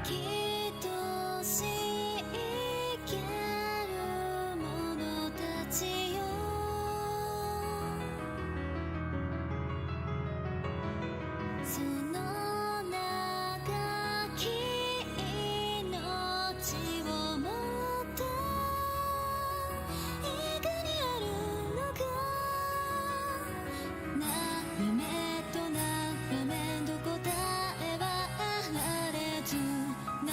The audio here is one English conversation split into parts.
きっとし生ける者たちよ、その長き命をもっていかにあるのか、なるめとならめんと答えはあられず、な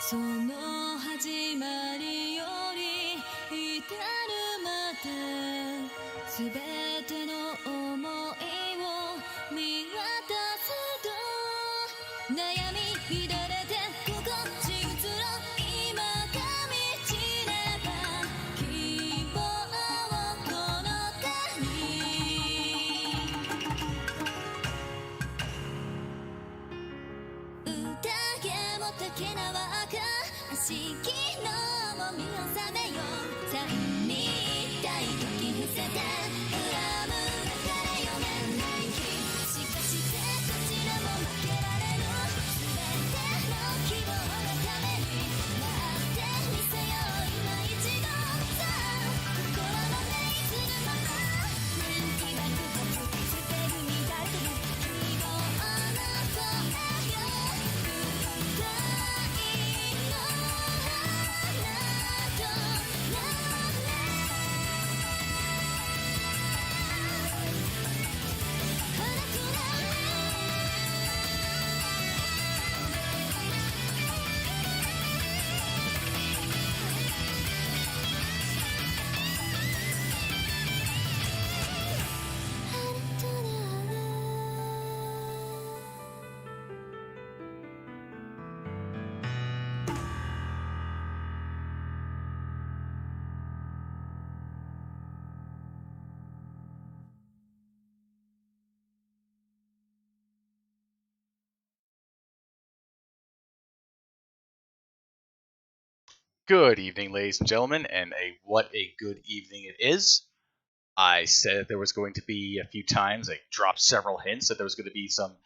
その始まりより至るまで全ての想いを見渡すと悩み乱れて心地移ろ今が満ちれば希望この手に宴も竹縄が足きのも見納めよ三に一体時伏せて恨む別れ読めない日しかしてどちらも負けられぬ全ての希望のために待ってみせよう今一度さあ心の目にするまま人気爆発捨てる乱れてる希望の声よ歌いの花となれ花となれ春となれ Good evening, ladies and gentlemen, and what a good evening it is. I said that there was going to be a few times, I dropped several hints that there was going to be some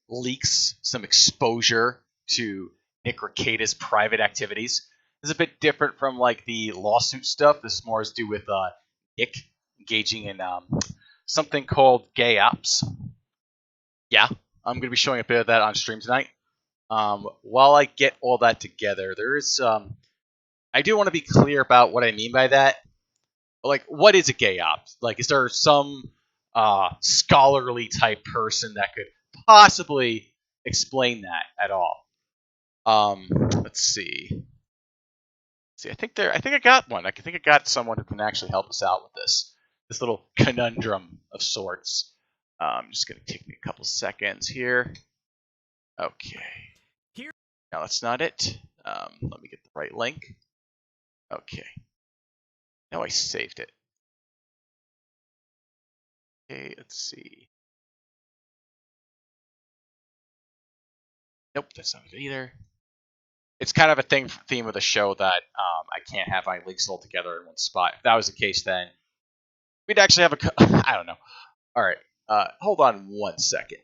leaks, some exposure to Nick Rekieta's private activities. This is a bit different from like the lawsuit stuff. This is more has to do with Nick engaging in something called gay ops. Yeah, I'm going to be showing a bit of that on stream tonight. While I get all that together, there is I do want to be clear about what I mean by that. Like, what is a gay op? Like, is there some scholarly type person that could possibly explain that at all? Let's see. I think I got one. I think I got someone who can actually help us out with this little conundrum of sorts. Just gonna take me a couple seconds here. Okay. No, that's not it. Let me get the right link. Okay. No, I saved it. Okay, let's see. Nope, that's not it either. It's kind of a theme of the show that I can't have my links all together in one spot. If that was the case, then we'd actually have a. I don't know. All right, hold on 1 second.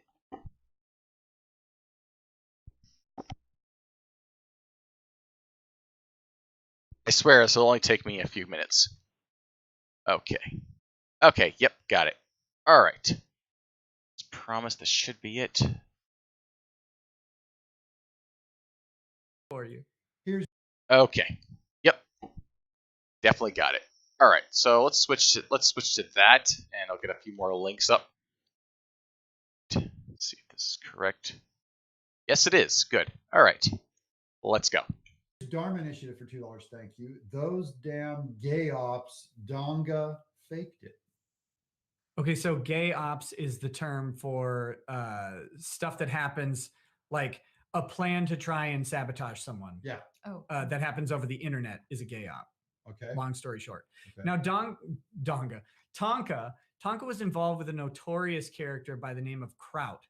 I swear this will only take me a few minutes. Okay. Okay, yep, got it. All right. Let's promise this should be it. For you. Okay. Yep. Definitely got it. All right. So let's switch to that, and I'll get a few more links up. Let's see if this is correct. Yes, it is. Good. All right. Let's go. Dharma Initiative for $2. Thank you. Those damn gay ops, Donga faked it. Okay, so gay ops is the term for stuff that happens, like a plan to try and sabotage someone. Yeah. Oh. That happens over the internet is a gay op. Okay. Long story short. Okay. Now, Tonka was involved with a notorious character by the name of Kraut.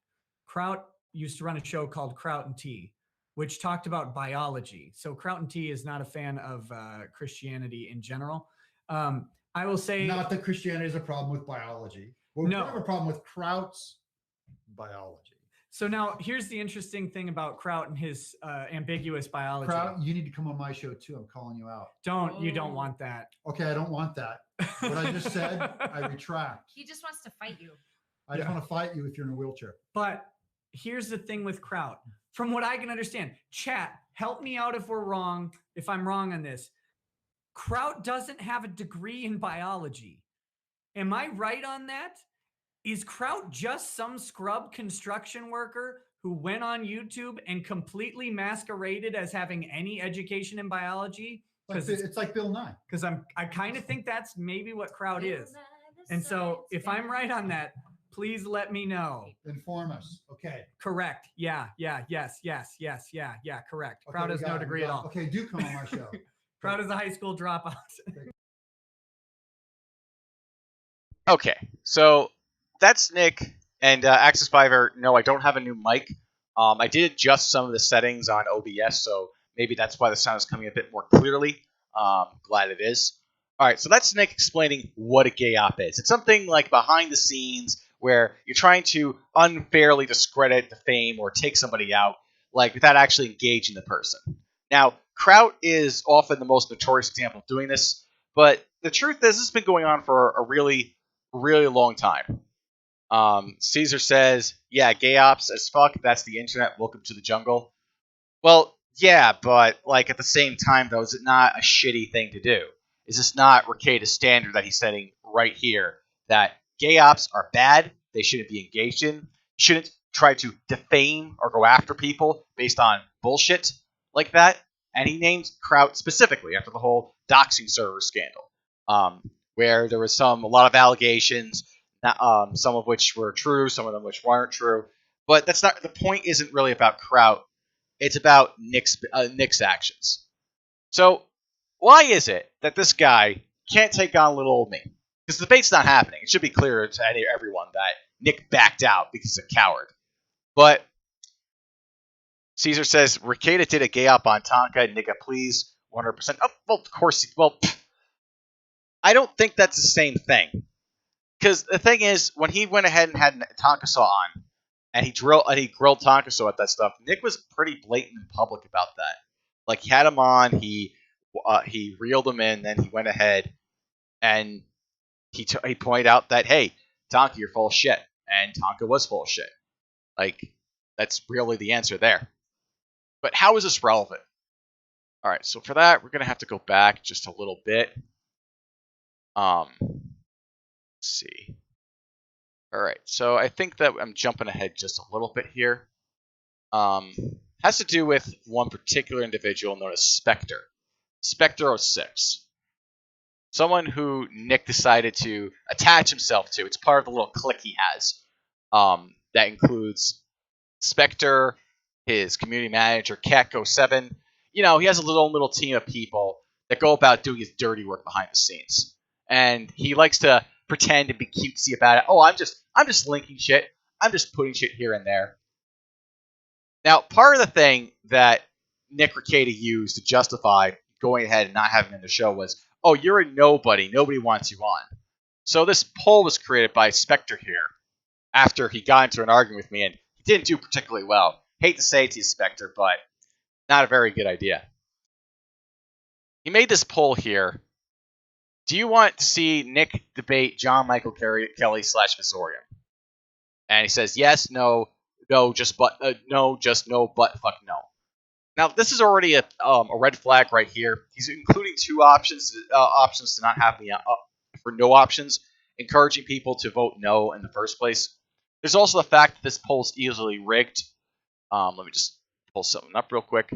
Kraut used to run a show called Kraut and Tea, which talked about biology. So Kraut and Tea is not a fan of Christianity in general. I will say Not that Christianity is a problem with biology. We No. have a problem with Kraut's biology. So now here's the interesting thing about Kraut and his ambiguous biology. Kraut, you need to come on my show too. I'm calling you out. You don't want that. Okay, I don't want that. What I just said, I retract. He just wants to fight you. I just want to fight you if you're in a wheelchair. But here's the thing with Kraut. From what I can understand, chat, help me out if we're wrong, if I'm wrong on this. Kraut doesn't have a degree in biology. Am I right on that? Is Kraut just some scrub construction worker who went on YouTube and completely masqueraded as having any education in biology. Because it's like Bill Nye. Because I kind of think that's maybe what Kraut is. And so if I'm right on that, please let me know. Inform us. Okay. Correct. Yeah. Yes. Correct. Okay, Kraut has no degree at all. Okay, do come on my show. Kraut is a high school dropout. Okay, so that's Nick. And Access Fiverr, no, I don't have a new mic. I did adjust some of the settings on OBS, so maybe that's why the sound is coming a bit more clearly. Glad it is. All right, so that's Nick explaining what a gay op is. It's something like behind the scenes where you're trying to unfairly discredit, defame, or take somebody out, like without actually engaging the person. Now, Kraut is often the most notorious example of doing this, but the truth is this has been going on for a really long time. Caesar says, yeah, gay ops as fuck, that's the internet, welcome to the jungle. Well, yeah, but like at the same time, though, is it not a shitty thing to do? Is this not Rekieta's standard that he's setting right here? That gay ops are bad, they shouldn't be engaged in, you shouldn't try to defame or go after people based on bullshit like that. And he named Kraut specifically after the whole doxing server scandal, where there was a lot of allegations, some of which were true, some of them which weren't true. But that's not the point. Isn't really about Kraut. It's about Nick's actions. So why is it that this guy can't take on little old me? Because the debate's not happening. It should be clear to everyone that Nick backed out because he's a coward. But Caesar says Rekieta did a gay op on Tonka. Nick, please, 100%. Oh, well, of course. I don't think that's the same thing. Because the thing is, when he went ahead and had Tonka Saw on, and he grilled Tonka Saw at that stuff, Nick was pretty blatant in public about that. Like, he had him on, he reeled him in, then he went ahead and he pointed out that, hey, Tonka, you're full of shit. And Tonka was full of shit. Like, that's really the answer there. But how is this relevant? All right, so for that, we're going to have to go back just a little bit. Let's see. All right, so I think that I'm jumping ahead just a little bit here. Has to do with one particular individual known as Spectre. Spectre06. Someone who Nick decided to attach himself to. It's part of the little clique he has. That includes Spectre, his community manager, Catco7. You know, he has a little team of people that go about doing his dirty work behind the scenes. And he likes to pretend and be cutesy about it. Oh, I'm just linking shit. I'm just putting shit here and there. Now, part of the thing that Nick Rekieta used to justify going ahead and not having him in the show was, oh, you're a nobody. Nobody wants you on. So this poll was created by Spectre here after he got into an argument with me, and he didn't do particularly well. Hate to say it to you, Spectre, but not a very good idea. He made this poll here. Do you want to see Nick debate John Michael Kelly / Vizorium? And he says yes, no, just no, but fuck no. Now this is already a red flag right here. He's including two options to not have me for no options, encouraging people to vote no in the first place. There's also the fact that this poll is easily rigged. Let me just pull something up real quick.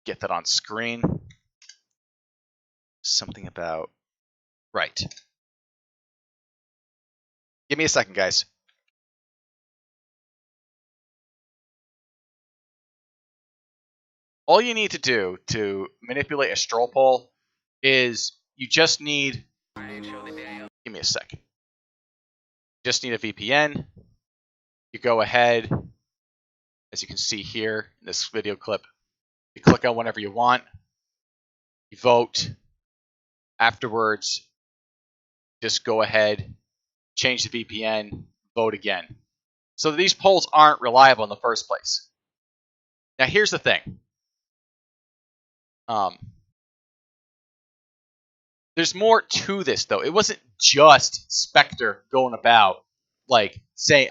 Get that on screen. Something about... Right. Give me a second, guys. All you need to do to manipulate a straw poll is you just need... Give me a second. You just need a VPN. You go ahead, as you can see here in this video clip, you click on whatever you want. You vote. Afterwards, just go ahead, change the VPN, vote again. So these polls aren't reliable in the first place. Now here's the thing. There's more to this, though. It wasn't just Spectre going about like saying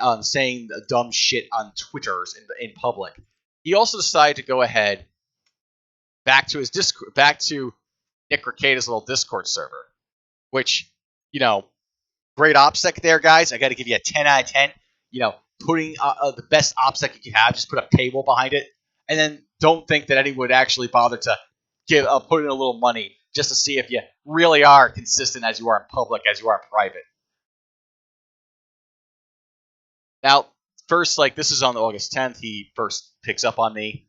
dumb shit on Twitters in public. He also decided to go ahead back to Nick Rekieta's little Discord server, which, you know, great OPSEC there, guys. I got to give you a 10 out of 10. You know, putting the best ops that you can have, just put a paywall behind it, and then don't think that anyone would actually bother to put in a little money just to see if you really are consistent as you are in public, as you are in private. Now, first, like, this is on August 10th, he first picks up on me.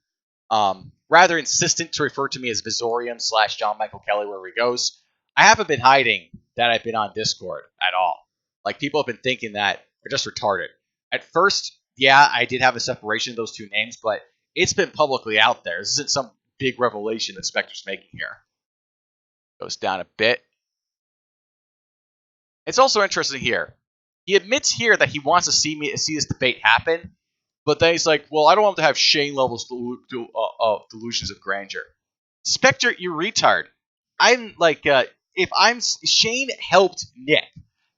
Rather insistent to refer to me as Vizorian / John Michael Kelly wherever he goes. I haven't been hiding that I've been on Discord at all. Like, people have been thinking that are just retarded. At first, yeah, I did have a separation of those two names, but it's been publicly out there. This isn't some big revelation that Spectre's making here. Goes down a bit. It's also interesting here. He admits here that he wants to see this debate happen, but then he's like, well, I don't want to have Shane levels delusions of grandeur. Spectre, you retard. I'm like, Shane helped Nick.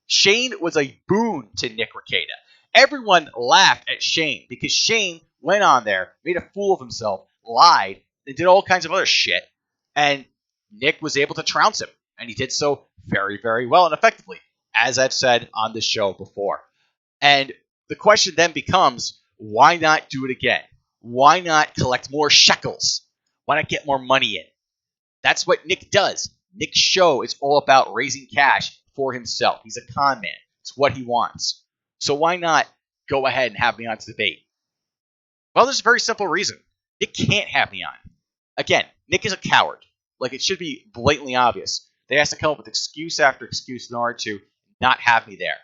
Shane was a boon to Nick Rekieta. Everyone laughed at Shane because Shane went on there, made a fool of himself, lied, and did all kinds of other shit, and Nick was able to trounce him, and he did so very, very well and effectively, as I've said on this show before. And the question then becomes, why not do it again? Why not collect more shekels? Why not get more money in? That's what Nick does. Nick's show is all about raising cash for himself. He's a con man. It's what he wants. So why not go ahead and have me on to debate? Well, there's a very simple reason. Nick can't have me on. Again, Nick is a coward. Like, it should be blatantly obvious. They has to come up with excuse after excuse in order to not have me there.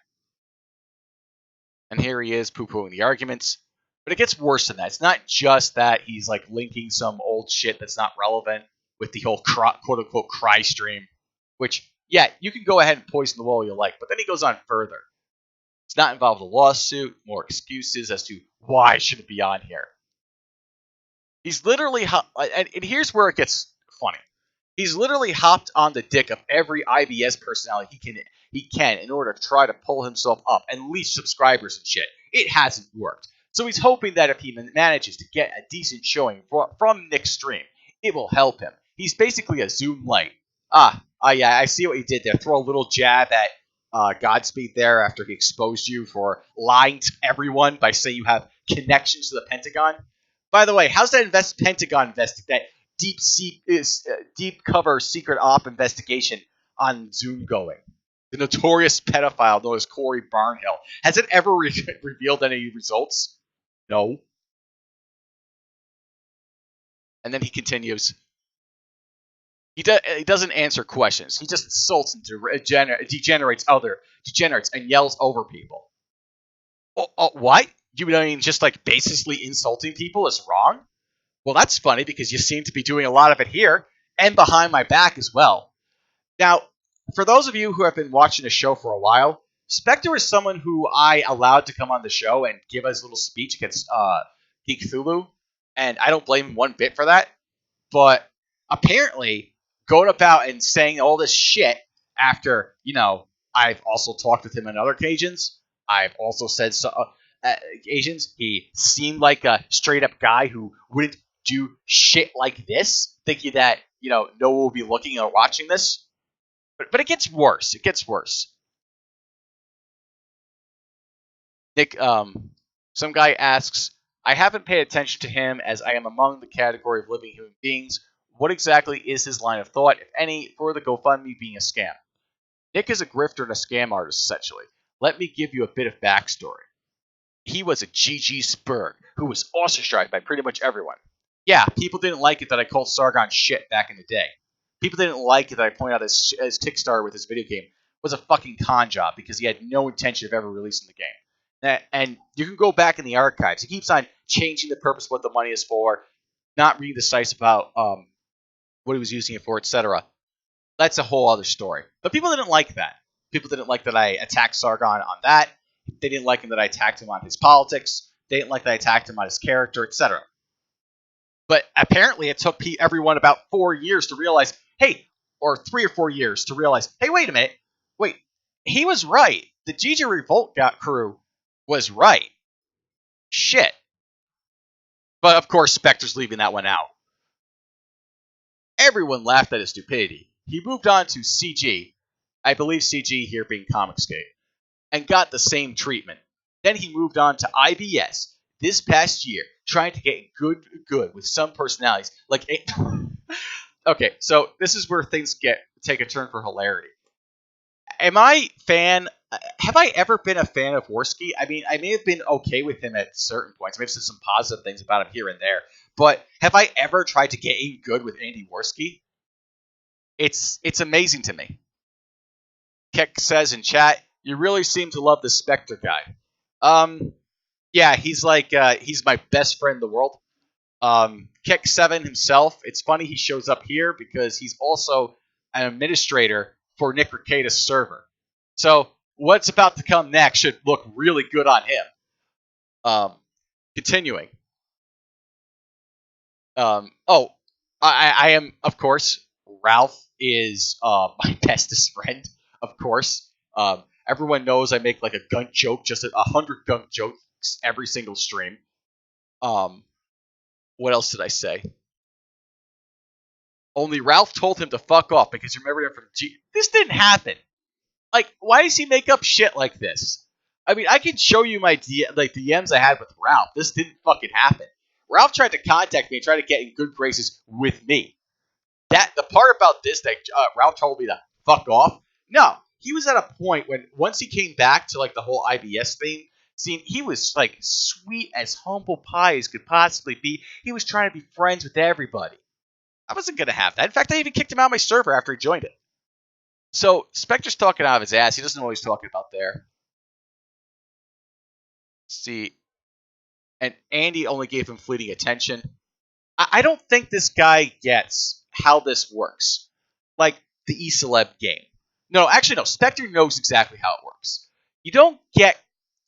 And here he is poo-pooing the arguments. But it gets worse than that. It's not just that he's like linking some old shit that's not relevant with the whole quote-unquote cry stream. Which, yeah, you can go ahead and poison the well you like. But then he goes on further. It's not involved in a lawsuit, more excuses as to why I shouldn't be on here. He's literally, and here's where it gets funny. He's literally hopped on the dick of every IBS personality he can in order to try to pull himself up and leech subscribers and shit. It hasn't worked. So he's hoping that if he manages to get a decent showing from Nick's stream, it will help him. He's basically a Zoom light. Yeah, I see what he did there. Throw a little jab at Godspeed there after he exposed you for lying to everyone by saying you have connections to the Pentagon. By the way, how's that Pentagon that deep cover secret op investigation on Zoom going? The notorious pedophile known as Corey Barnhill. Has it ever revealed any results? No. And then he continues. He doesn't answer questions. He just insults and degenerates other degenerates and yells over people. What? You mean just like basically insulting people is wrong? Well, that's funny because you seem to be doing a lot of it here and behind my back as well. Now, for those of you who have been watching the show for a while, Spectre is someone who I allowed to come on the show and give us a little speech against Geek Cthulhu, and I don't blame him one bit for that. But apparently, going about and saying all this shit after, I've also talked with him on other occasions. I've also said occasions he seemed like a straight-up guy who wouldn't do shit like this, thinking that, no one will be looking or watching this. But it gets worse. It gets worse. Nick, some guy asks, I haven't paid attention to him as I am among the category of living human beings. What exactly is his line of thought, if any, for the GoFundMe being a scam? Nick is a grifter and a scam artist, essentially. Let me give you a bit of backstory. He was a GG Spurg who was ostracized by pretty much everyone. Yeah, people didn't like it that I called Sargon shit back in the day. People didn't like it that I pointed out his Kickstarter with his video game was a fucking con job because he had no intention of ever releasing the game. And you can go back in the archives. He keeps on changing the purpose of what the money is for, not reading the sites about what he was using it for, etc. That's a whole other story. But people didn't like that. People didn't like that I attacked Sargon on that. They didn't like him that I attacked him on his politics. They didn't like that I attacked him on his character, etc. But apparently it took everyone about 4 years to realize, hey, or 3 or 4 years to realize, hey, wait a minute. Wait, he was right. The GG Revolt crew was right. Shit. But of course, Spectre's leaving that one out. Everyone laughed at his stupidity. He moved on to CG, I believe CG here being Comicscape, and got the same treatment. Then he moved on to IBS this past year, trying to get good with some personalities. Okay, so this is where things take a turn for hilarity. Have I ever been a fan of Worski? I mean, I may have been okay with him at certain points. I may have said some positive things about him here and there. But have I ever tried to get in good with Andy Worski? It's amazing to me. Keck says in chat, you really seem to love the Spectre guy. Yeah, he's my best friend in the world. Keck7 himself, it's funny he shows up here because he's also an administrator for Nick Rekieta's server. So what's about to come next should look really good on him. Continuing. I am, of course, Ralph is my bestest friend, of course. Everyone knows I make like a gunk joke, just 100 gunk jokes every single stream. What else did I say? Only Ralph told him to fuck off because he remembered him from This didn't happen. Like, why does he make up shit like this? I mean, I can show you my DMs I had with Ralph. This didn't fucking happen. Ralph tried to contact me and try to get in good graces with me. The part about this that Ralph told me to fuck off. No, he was at a point when once he came back to like the whole IBS thing, he was like sweet as humble pie as could possibly be. He was trying to be friends with everybody. I wasn't gonna have that. In fact, I even kicked him out of my server after he joined it. So Spectre's talking out of his ass. He doesn't know what he's talking about there. See, and Andy only gave him fleeting attention. I don't think this guy gets how this works. Like the E-Celeb game. No, actually no. Spectre knows exactly how it works. You don't get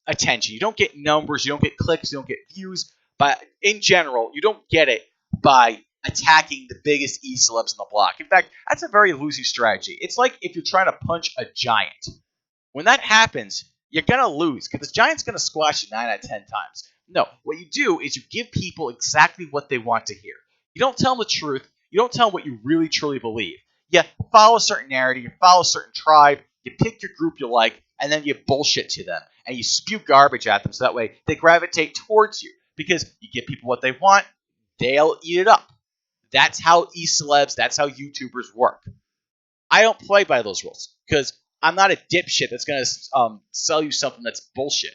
attention. You don't get numbers. You don't get clicks. You don't get views. But in general, you don't get it by attacking the biggest E-Celebs in the block. In fact, that's a very losing strategy. It's like if you're trying to punch a giant. When that happens, you're going to lose because the giant's going to squash you 9 out of 10 times. No, what you do is you give people exactly what they want to hear. You don't tell them the truth. You don't tell them what you really, truly believe. You follow a certain narrative. You follow a certain tribe. You pick your group you like, and then you bullshit to them. And you spew garbage at them so that way they gravitate towards you. Because you give people what they want, they'll eat it up. That's how E-Celebs, that's how YouTubers work. I don't play by those rules because I'm not a dipshit that's going to sell you something that's bullshit.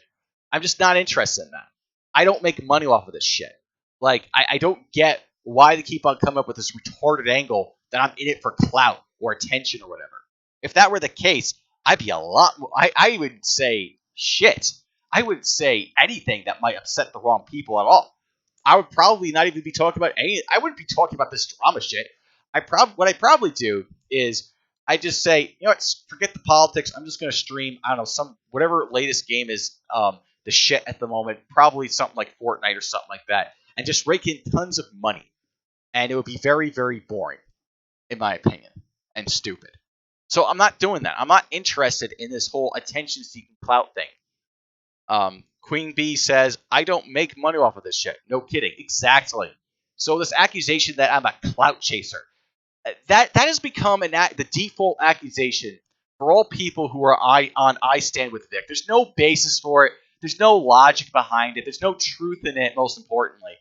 I'm just not interested in that. I don't make money off of this shit. Like, I don't get why they keep on coming up with this retarded angle that I'm in it for clout or attention or whatever. If that were the case, I'd be a lot more... I would say shit. I wouldn't say anything that might upset the wrong people at all. I would probably not even be talking about any... I wouldn't be talking about this drama shit. What I probably do is I just say, you know what, forget the politics. I'm just going to stream, I don't know, whatever latest game is the shit at the moment. Probably something like Fortnite or something like that. And just rake in tons of money. And it would be very, very boring, in my opinion, and stupid. So I'm not doing that. I'm not interested in this whole attention-seeking clout thing. Queen Bee says, I don't make money off of this shit. No kidding. Exactly. So this accusation that I'm a clout chaser, that has become the default accusation for all people who are on I Stand With Vic. There's no basis for it. There's no logic behind it. There's no truth in it, most importantly.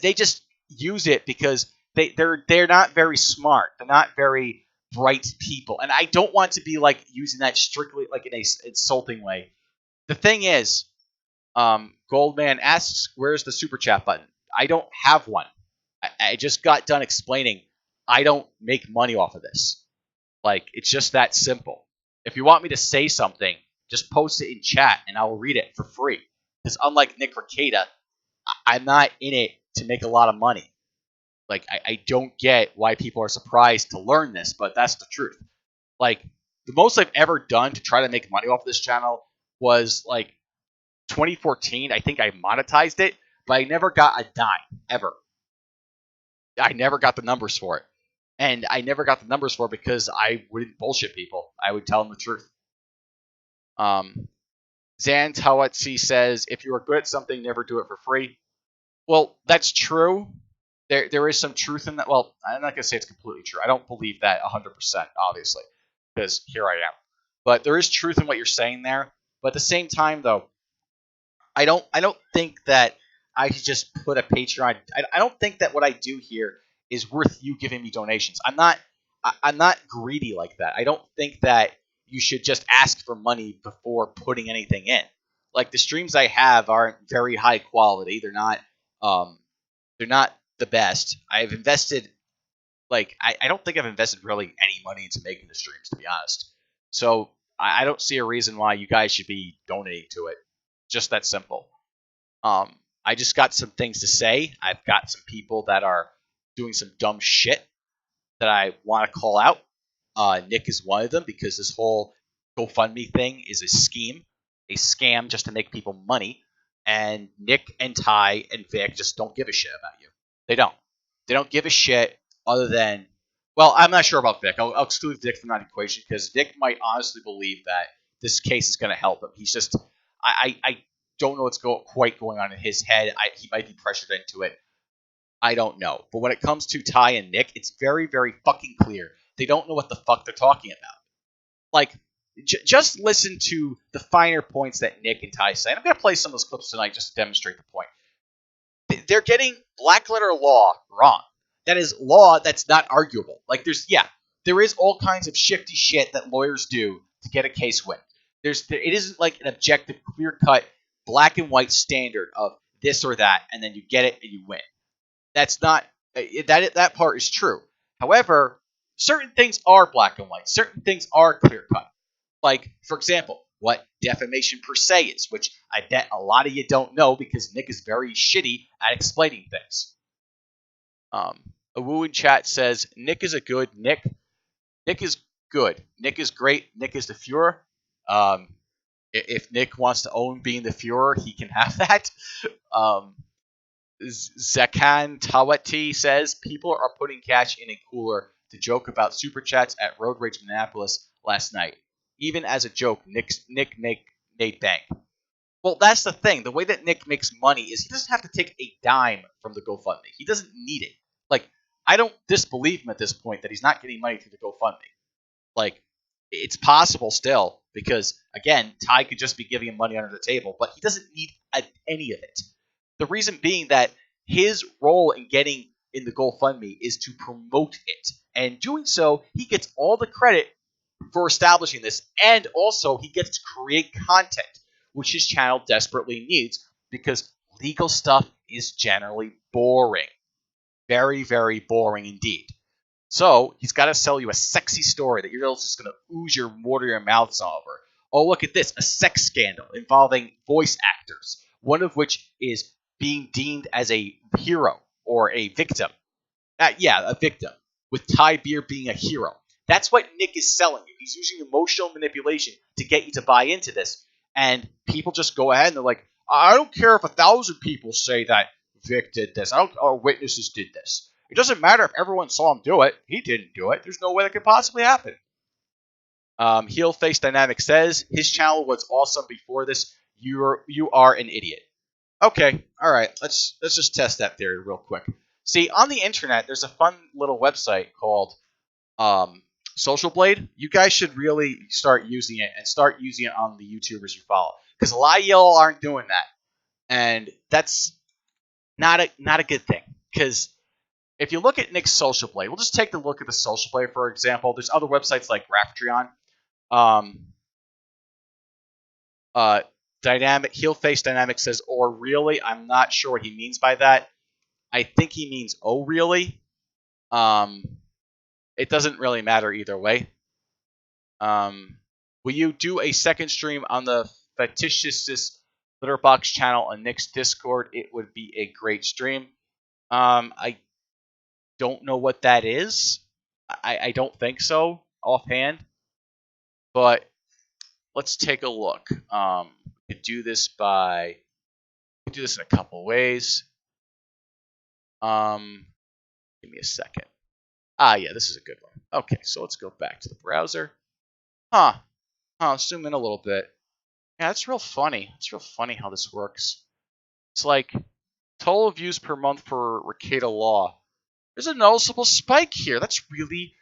They just use it because they're not very smart. They're not very bright people. And I don't want to be like using that strictly like in a insulting way. The thing is, Goldman asks, where's the super chat button? I don't have one. I just got done explaining I don't make money off of this. Like, it's just that simple. If you want me to say something, just post it in chat and I'll read it for free. Because unlike Nick Rekieta, I'm not in it to make a lot of money. Like, I don't get why people are surprised to learn this, but that's the truth. Like, the most I've ever done to try to make money off this channel was, like, 2014. I think I monetized it, but I never got a dime, ever. I never got the numbers for it. And I never got the numbers for it because I wouldn't bullshit people. I would tell them the truth. Zan Tawatsi says, if you are good at something, never do it for free. Well, that's true. There is some truth in that. Well, I'm not going to say it's completely true. I don't believe that 100%, obviously, because here I am. But there is truth in what you're saying there. But at the same time, though, I don't think that I should just put a Patreon. I don't think that what I do here is worth you giving me donations. I'm not greedy like that. I don't think that you should just ask for money before putting anything in. Like the streams I have aren't very high quality. They're not the best. I've invested I don't think I've invested really any money into making the streams, to be honest. So I don't see a reason why you guys should be donating to it. Just that simple. I just got some things to say. I've got some people that are doing some dumb shit that I want to call out. Nick is one of them because this whole GoFundMe thing is a scam just to make people money. And Nick and Ty and Vic just don't give a shit about you. They don't. They don't give a shit other than, well, I'm not sure about Vic. I'll exclude Vic from that equation because Vic might honestly believe that this case is going to help him. He's just, I don't know what's quite going on in his head. He might be pressured into it. I don't know. But when it comes to Ty and Nick, it's very, very fucking clear. They don't know what the fuck they're talking about. Like, just listen to the finer points that Nick and Ty say. And I'm going to play some of those clips tonight just to demonstrate the point. They're getting black letter law wrong. That is law that's not arguable. Like, there is all kinds of shifty shit that lawyers do to get a case win. It isn't like an objective, clear-cut, black and white standard of this or that, and then you get it and you win. That's not that part is true. However, certain things are black and white. Certain things are clear cut. Like, for example, what defamation per se is, which I bet a lot of you don't know because Nick is very shitty at explaining things. A woo in chat says Nick is a good Nick. Nick is good. Nick is great. Nick is the Fuhrer. If Nick wants to own being the Fuhrer, he can have that. Zakan Tawati says people are putting cash in a cooler to joke about super chats at Road Rage Minneapolis last night. Even as a joke, Nick made bank. Well, that's the thing. The way that Nick makes money is he doesn't have to take a dime from the GoFundMe. He doesn't need it. Like, I don't disbelieve him at this point that he's not getting money through the GoFundMe. Like, it's possible still because, again, Ty could just be giving him money under the table, but he doesn't need any of it. The reason being that his role in getting in the GoFundMe is to promote it. And doing so, he gets all the credit for establishing this. And also, he gets to create content, which his channel desperately needs because legal stuff is generally boring. Very, very boring indeed. So, he's got to sell you a sexy story that you're just going to ooze your water your mouths over. Oh, look at this. A sex scandal involving voice actors. One of which is being deemed as a hero or a victim. A victim. With Ty Beer being a hero. That's what Nick is selling you. He's using emotional manipulation to get you to buy into this. And people just go ahead and they're like, I don't care if 1,000 people say that Vic did this. Or witnesses did this. It doesn't matter if everyone saw him do it. He didn't do it. There's no way that could possibly happen. Heel Face Dynamic says, his channel was awesome before this. You are an idiot. Okay, all right. Let's just test that theory real quick. See, on the internet, there's a fun little website called Social Blade. You guys should really start using it and start using it on the YouTubers you follow, because a lot of y'all aren't doing that, and that's not a good thing. Because if you look at Nick's Social Blade, we'll just take a look at the Social Blade for example. There's other websites like Raptreon. Heel Face Dynamic says, or really? I'm not sure what he means by that. I think he means, oh, really? It doesn't really matter either way. Will you do a second stream on the Fetishistus Litterbox channel on Nick's Discord? It would be a great stream. I don't know what that is. I don't think so, offhand. But let's take a look. We could do this in a couple ways. Give me a second. Yeah, this is a good one. Okay, so let's go back to the browser. Zoom in a little bit. Yeah, that's real funny. It's real funny how this works. It's like total views per month for Rekieta Law. There's a noticeable spike here. That's really,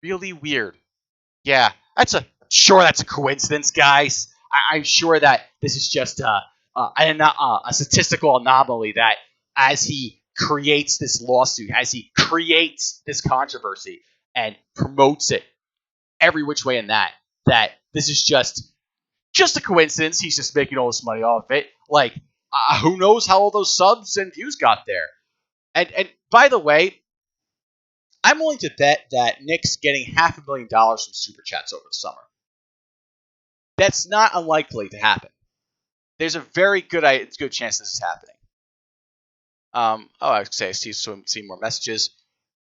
really weird. Yeah, that's a coincidence, guys. I'm sure that this is just a statistical anomaly that as he creates this lawsuit, as he creates this controversy and promotes it every which way in that this is just a coincidence. He's just making all this money off of it. Like, who knows how all those subs and views got there? And by the way, I'm willing to bet that Nick's getting $500,000 from super chats over the summer. That's not unlikely to happen. There's a very good chance this is happening. I would say I see more messages.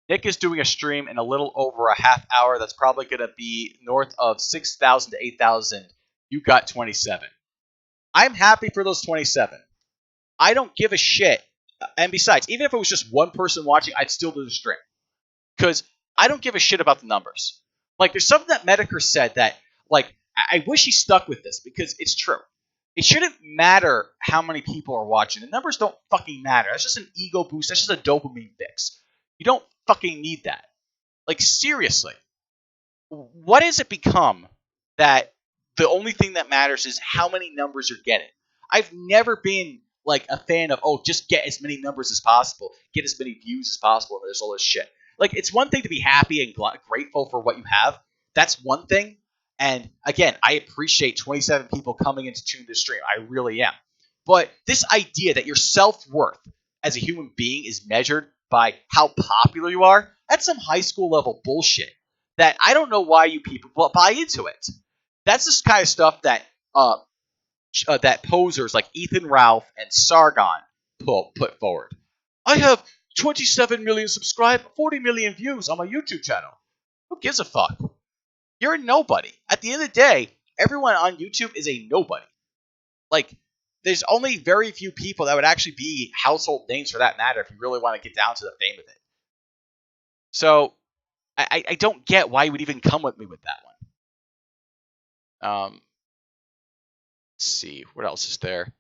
Nick is doing a stream in a little over a half hour. That's probably going to be north of 6,000 to 8,000. You got 27. I'm happy for those 27. I don't give a shit. And besides, even if it was just one person watching, I'd still do the stream. Because I don't give a shit about the numbers. Like, there's something that Medicare said that, like, I wish he stuck with this because it's true. It shouldn't matter how many people are watching. The numbers don't fucking matter. That's just an ego boost. That's just a dopamine fix. You don't fucking need that. Like, seriously. What has it become that the only thing that matters is how many numbers you're getting? I've never been, like, a fan of, just get as many numbers as possible. Get as many views as possible. And there's all this shit. Like, it's one thing to be happy and grateful for what you have. That's one thing. And again, I appreciate 27 people coming in to tune this stream. I really am. But this idea that your self-worth as a human being is measured by how popular you are, that's some high school level bullshit that I don't know why you people buy into it. That's this kind of stuff that that posers like Ethan Ralph and Sargon put forward. I have 27 million subscribers, 40 million views on my YouTube channel. Who gives a fuck? You're a nobody. At the end of the day, everyone on YouTube is a nobody. Like, there's only very few people that would actually be household names for that matter if you really want to get down to the fame of it. So, I don't get why you would even come with me with that one. Let's see. What else is there?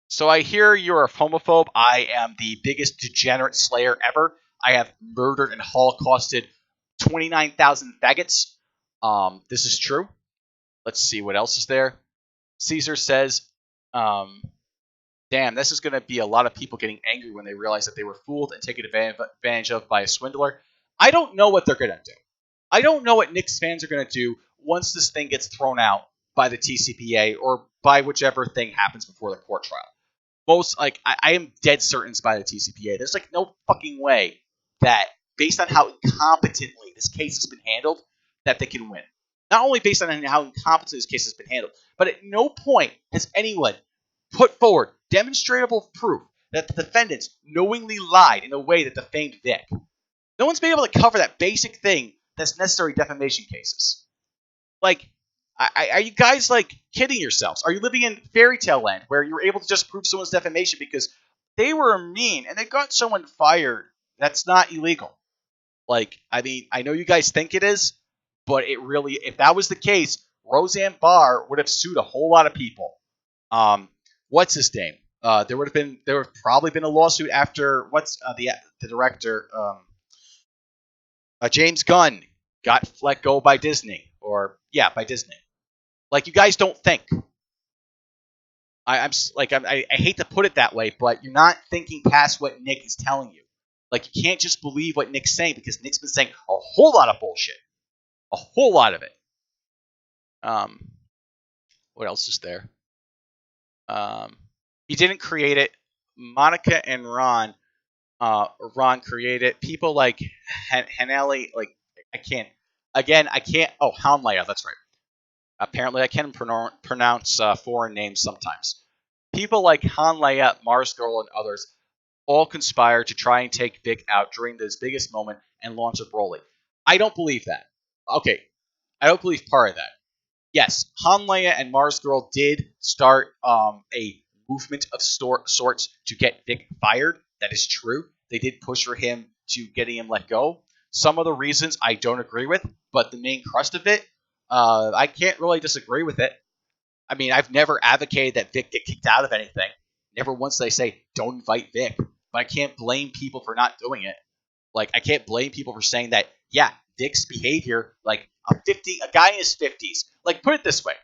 So I hear you're a homophobe. I am the biggest degenerate slayer ever. I have murdered and holocausted 29,000 faggots. This is true. Let's see what else is there. Caesar says, damn, this is going to be a lot of people getting angry when they realize that they were fooled and taken advantage of by a swindler. I don't know what they're going to do. I don't know what Knicks fans are going to do once this thing gets thrown out by the TCPA or by whichever thing happens before the court trial. I am dead certain it's by the TCPA. There's like no fucking way that, based on how incompetently this case has been handled, that they can win. Not only based on how incompetent this case has been handled, but at no point has anyone put forward demonstrable proof that the defendants knowingly lied in a way that defamed Vic. No one's been able to cover that basic thing that's necessary in defamation cases. Like, are you guys, like, kidding yourselves? Are you living in fairy tale land where you're able to just prove someone's defamation because they were mean and they got someone fired? That's not illegal. Like, I mean, I know you guys think it is, but it really, if that was the case, Roseanne Barr would have sued a whole lot of people. What's his name? There would have probably been a lawsuit after the director, James Gunn got let go by Disney, by Disney. Like, you guys don't think. I hate to put it that way, but you're not thinking past what Nick is telling you. Like, you can't just believe what Nick's saying because Nick's been saying a whole lot of bullshit. A whole lot of it. What else is there? He didn't create it. Monica and Ron created it. People like Hanelli, like, I can't. Oh, Hanleia, that's right. Apparently, I can pronounce foreign names sometimes. People like Hanleia, Mars Girl, and others all conspired to try and take Vic out during this biggest moment and launch a Broly. I don't believe that. Okay, I don't believe part of that. Yes, Hanleia and Mars Girl did start a movement of sorts to get Vic fired. That is true. They did push for him to getting him let go. Some of the reasons I don't agree with, but the main crust of it, I can't really disagree with it. I mean, I've never advocated that Vic get kicked out of anything. Never once did I say, don't invite Vic. But I can't blame people for not doing it. Like, I can't blame people for saying that, yeah, Vic's behavior, like a guy in his 50s. Like, put it this way.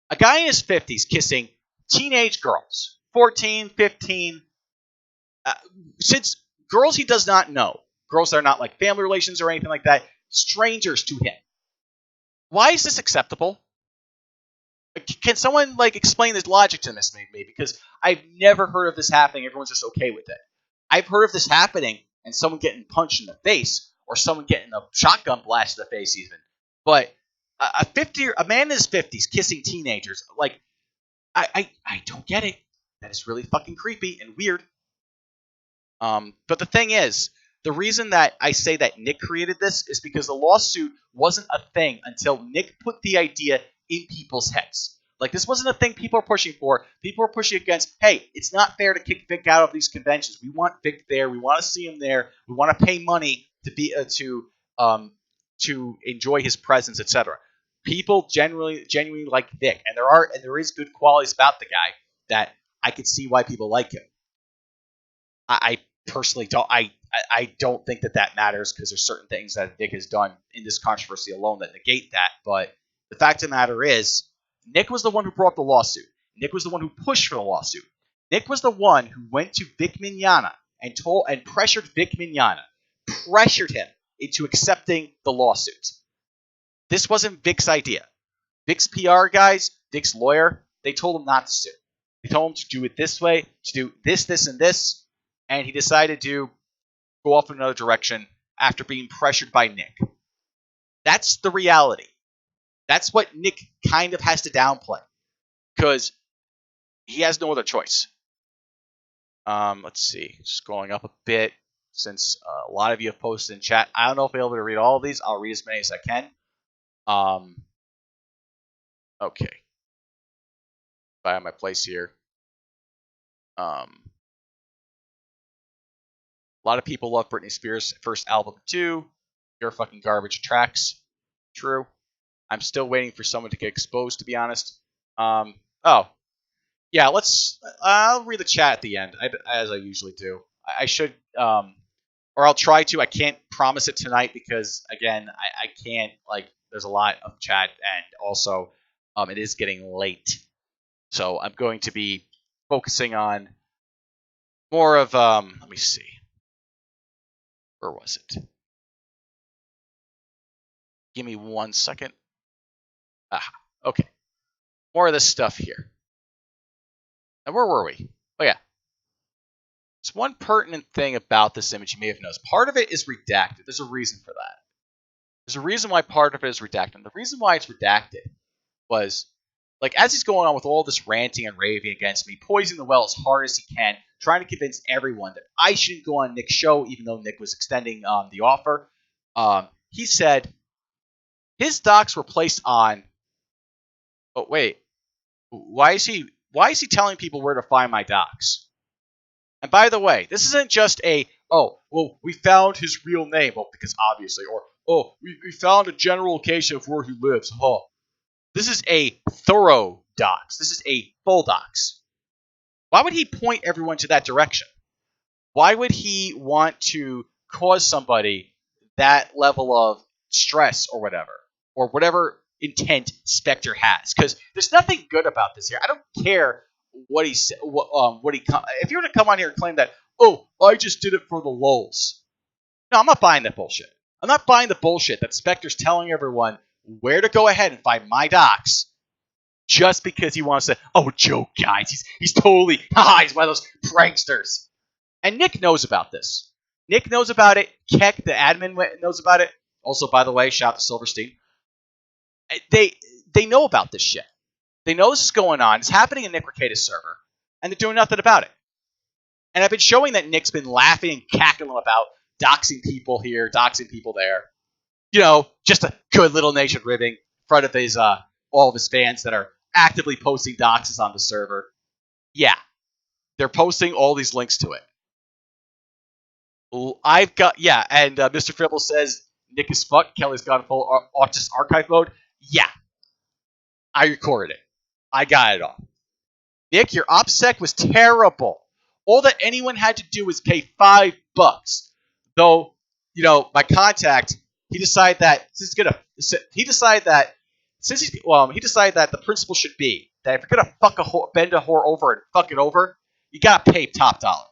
A guy in his 50s kissing teenage girls, 14, 15, since girls he does not know, girls that are not like family relations or anything like that, strangers to him. Why is this acceptable? Can someone like explain this logic to this maybe? Because I've never heard of this happening. Everyone's just okay with it. I've heard of this happening and someone getting punched in the face or someone getting a shotgun blast in the face even. But a man in his 50s kissing teenagers, like I don't get it. That is really fucking creepy and weird. But the thing is, the reason that I say that Nick created this is because the lawsuit wasn't a thing until Nick put the idea in people's heads. Like, this wasn't a thing people are pushing for. People are pushing against, hey, it's not fair to kick Vic out of these conventions. We want Vic there. We want to see him there. We want to pay money to be to enjoy his presence, etc. People genuinely like Vic, and there is good qualities about the guy that I could see why people like him. I personally don't. I don't think that matters because there's certain things that Nick has done in this controversy alone that negate that. But the fact of the matter is, Nick was the one who brought the lawsuit. Nick was the one who pushed for the lawsuit. Nick was the one who went to Vic Mignogna and pressured Vic Mignogna, pressured him into accepting the lawsuit. This wasn't Vic's idea. Vic's PR guys, Vic's lawyer, they told him not to sue. They told him to do it this way, to do this, this, and this. And he decided to go off in another direction after being pressured by Nick. That's the reality. That's what Nick kind of has to downplay. Because he has no other choice. Let's see. Scrolling up a bit. Since a lot of you have posted in chat. I don't know if I'll be able to read all of these. I'll read as many as I can. Okay. I have my place here. A lot of people love Britney Spears' first album too. You're fucking garbage tracks. True. I'm still waiting for someone to get exposed, to be honest. Oh. Yeah, I'll read the chat at the end, as I usually do. I should, or I'll try to. I can't promise it tonight because, again, I can't, like, there's a lot of chat, and also, it is getting late. So I'm going to be focusing on more of, let me see. Where was it? Give me 1 second. Okay. More of this stuff here. And where were we? Oh, yeah. There's one pertinent thing about this image you may have noticed. Part of it is redacted. There's a reason for that. There's a reason why part of it is redacted. And the reason why it's redacted was, like, as he's going on with all this ranting and raving against me, poisoning the well as hard as he can, trying to convince everyone that I shouldn't go on Nick's show, even though Nick was extending the offer, he said his docs were placed on. Oh, wait. Why is he telling people where to find my docs? And by the way, this isn't just a, oh, well, we found his real name. Well, because obviously, or, oh, we found a general location of where he lives. Oh. This is a thorough docs. This is a full docs. Why would he point everyone to that direction? Why would he want to cause somebody that level of stress or whatever intent Spectre has? Because there's nothing good about this here. I don't care what he said. If you were to come on here and claim that, oh, I just did it for the lulz. No, I'm not buying that bullshit. I'm not buying the bullshit that Spectre's telling everyone where to go ahead and find my docs just because he wants to, oh, joke, guys. He's totally, he's one of those pranksters. And Nick knows about this. Nick knows about it. Keck, the admin, knows about it. Also, by the way, shout out to Silverstein. They know about this shit. They know this is going on. It's happening in Nick Rekieta's server, and they're doing nothing about it. And I've been showing that Nick's been laughing and cackling about doxing people here, doxing people there. You know, just a good little nation ribbing in front of his all of his fans that are actively posting doxes on the server. Yeah, they're posting all these links to it. And Mr. Fribble says Nick is fucked. Kelly's got a full just archive mode. Yeah, I recorded it. I got it all. Nick, your OPSEC was terrible. All that anyone had to do was pay $5. Though, you know, my contact, he decided that the principle should be that if you're gonna bend a whore over and fuck it over, you gotta pay top dollar.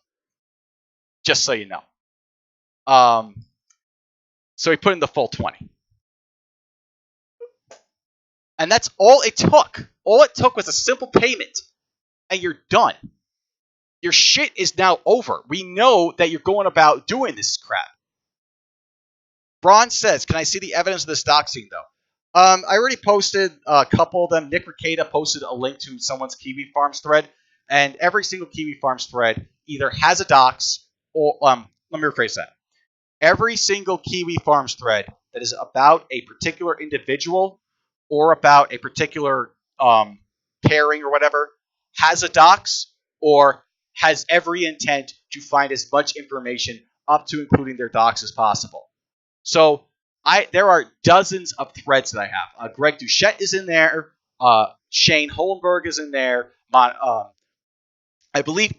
Just so you know. So he put in the full 20. And that's all it took. All it took was a simple payment. And you're done. Your shit is now over. We know that you're going about doing this crap. Braun says, can I see the evidence of this doxing, though? I already posted a couple of them. Nick Rekieta posted a link to someone's Kiwi Farms thread. And every single Kiwi Farms thread either has a dox or... let me rephrase that. Every single Kiwi Farms thread that is about a particular individual or about a particular pairing or whatever has a dox or has every intent to find as much information up to including their dox as possible. So there are dozens of threads that I have. Greg Duchette is in there. Shane Hollenberg is in there. I believe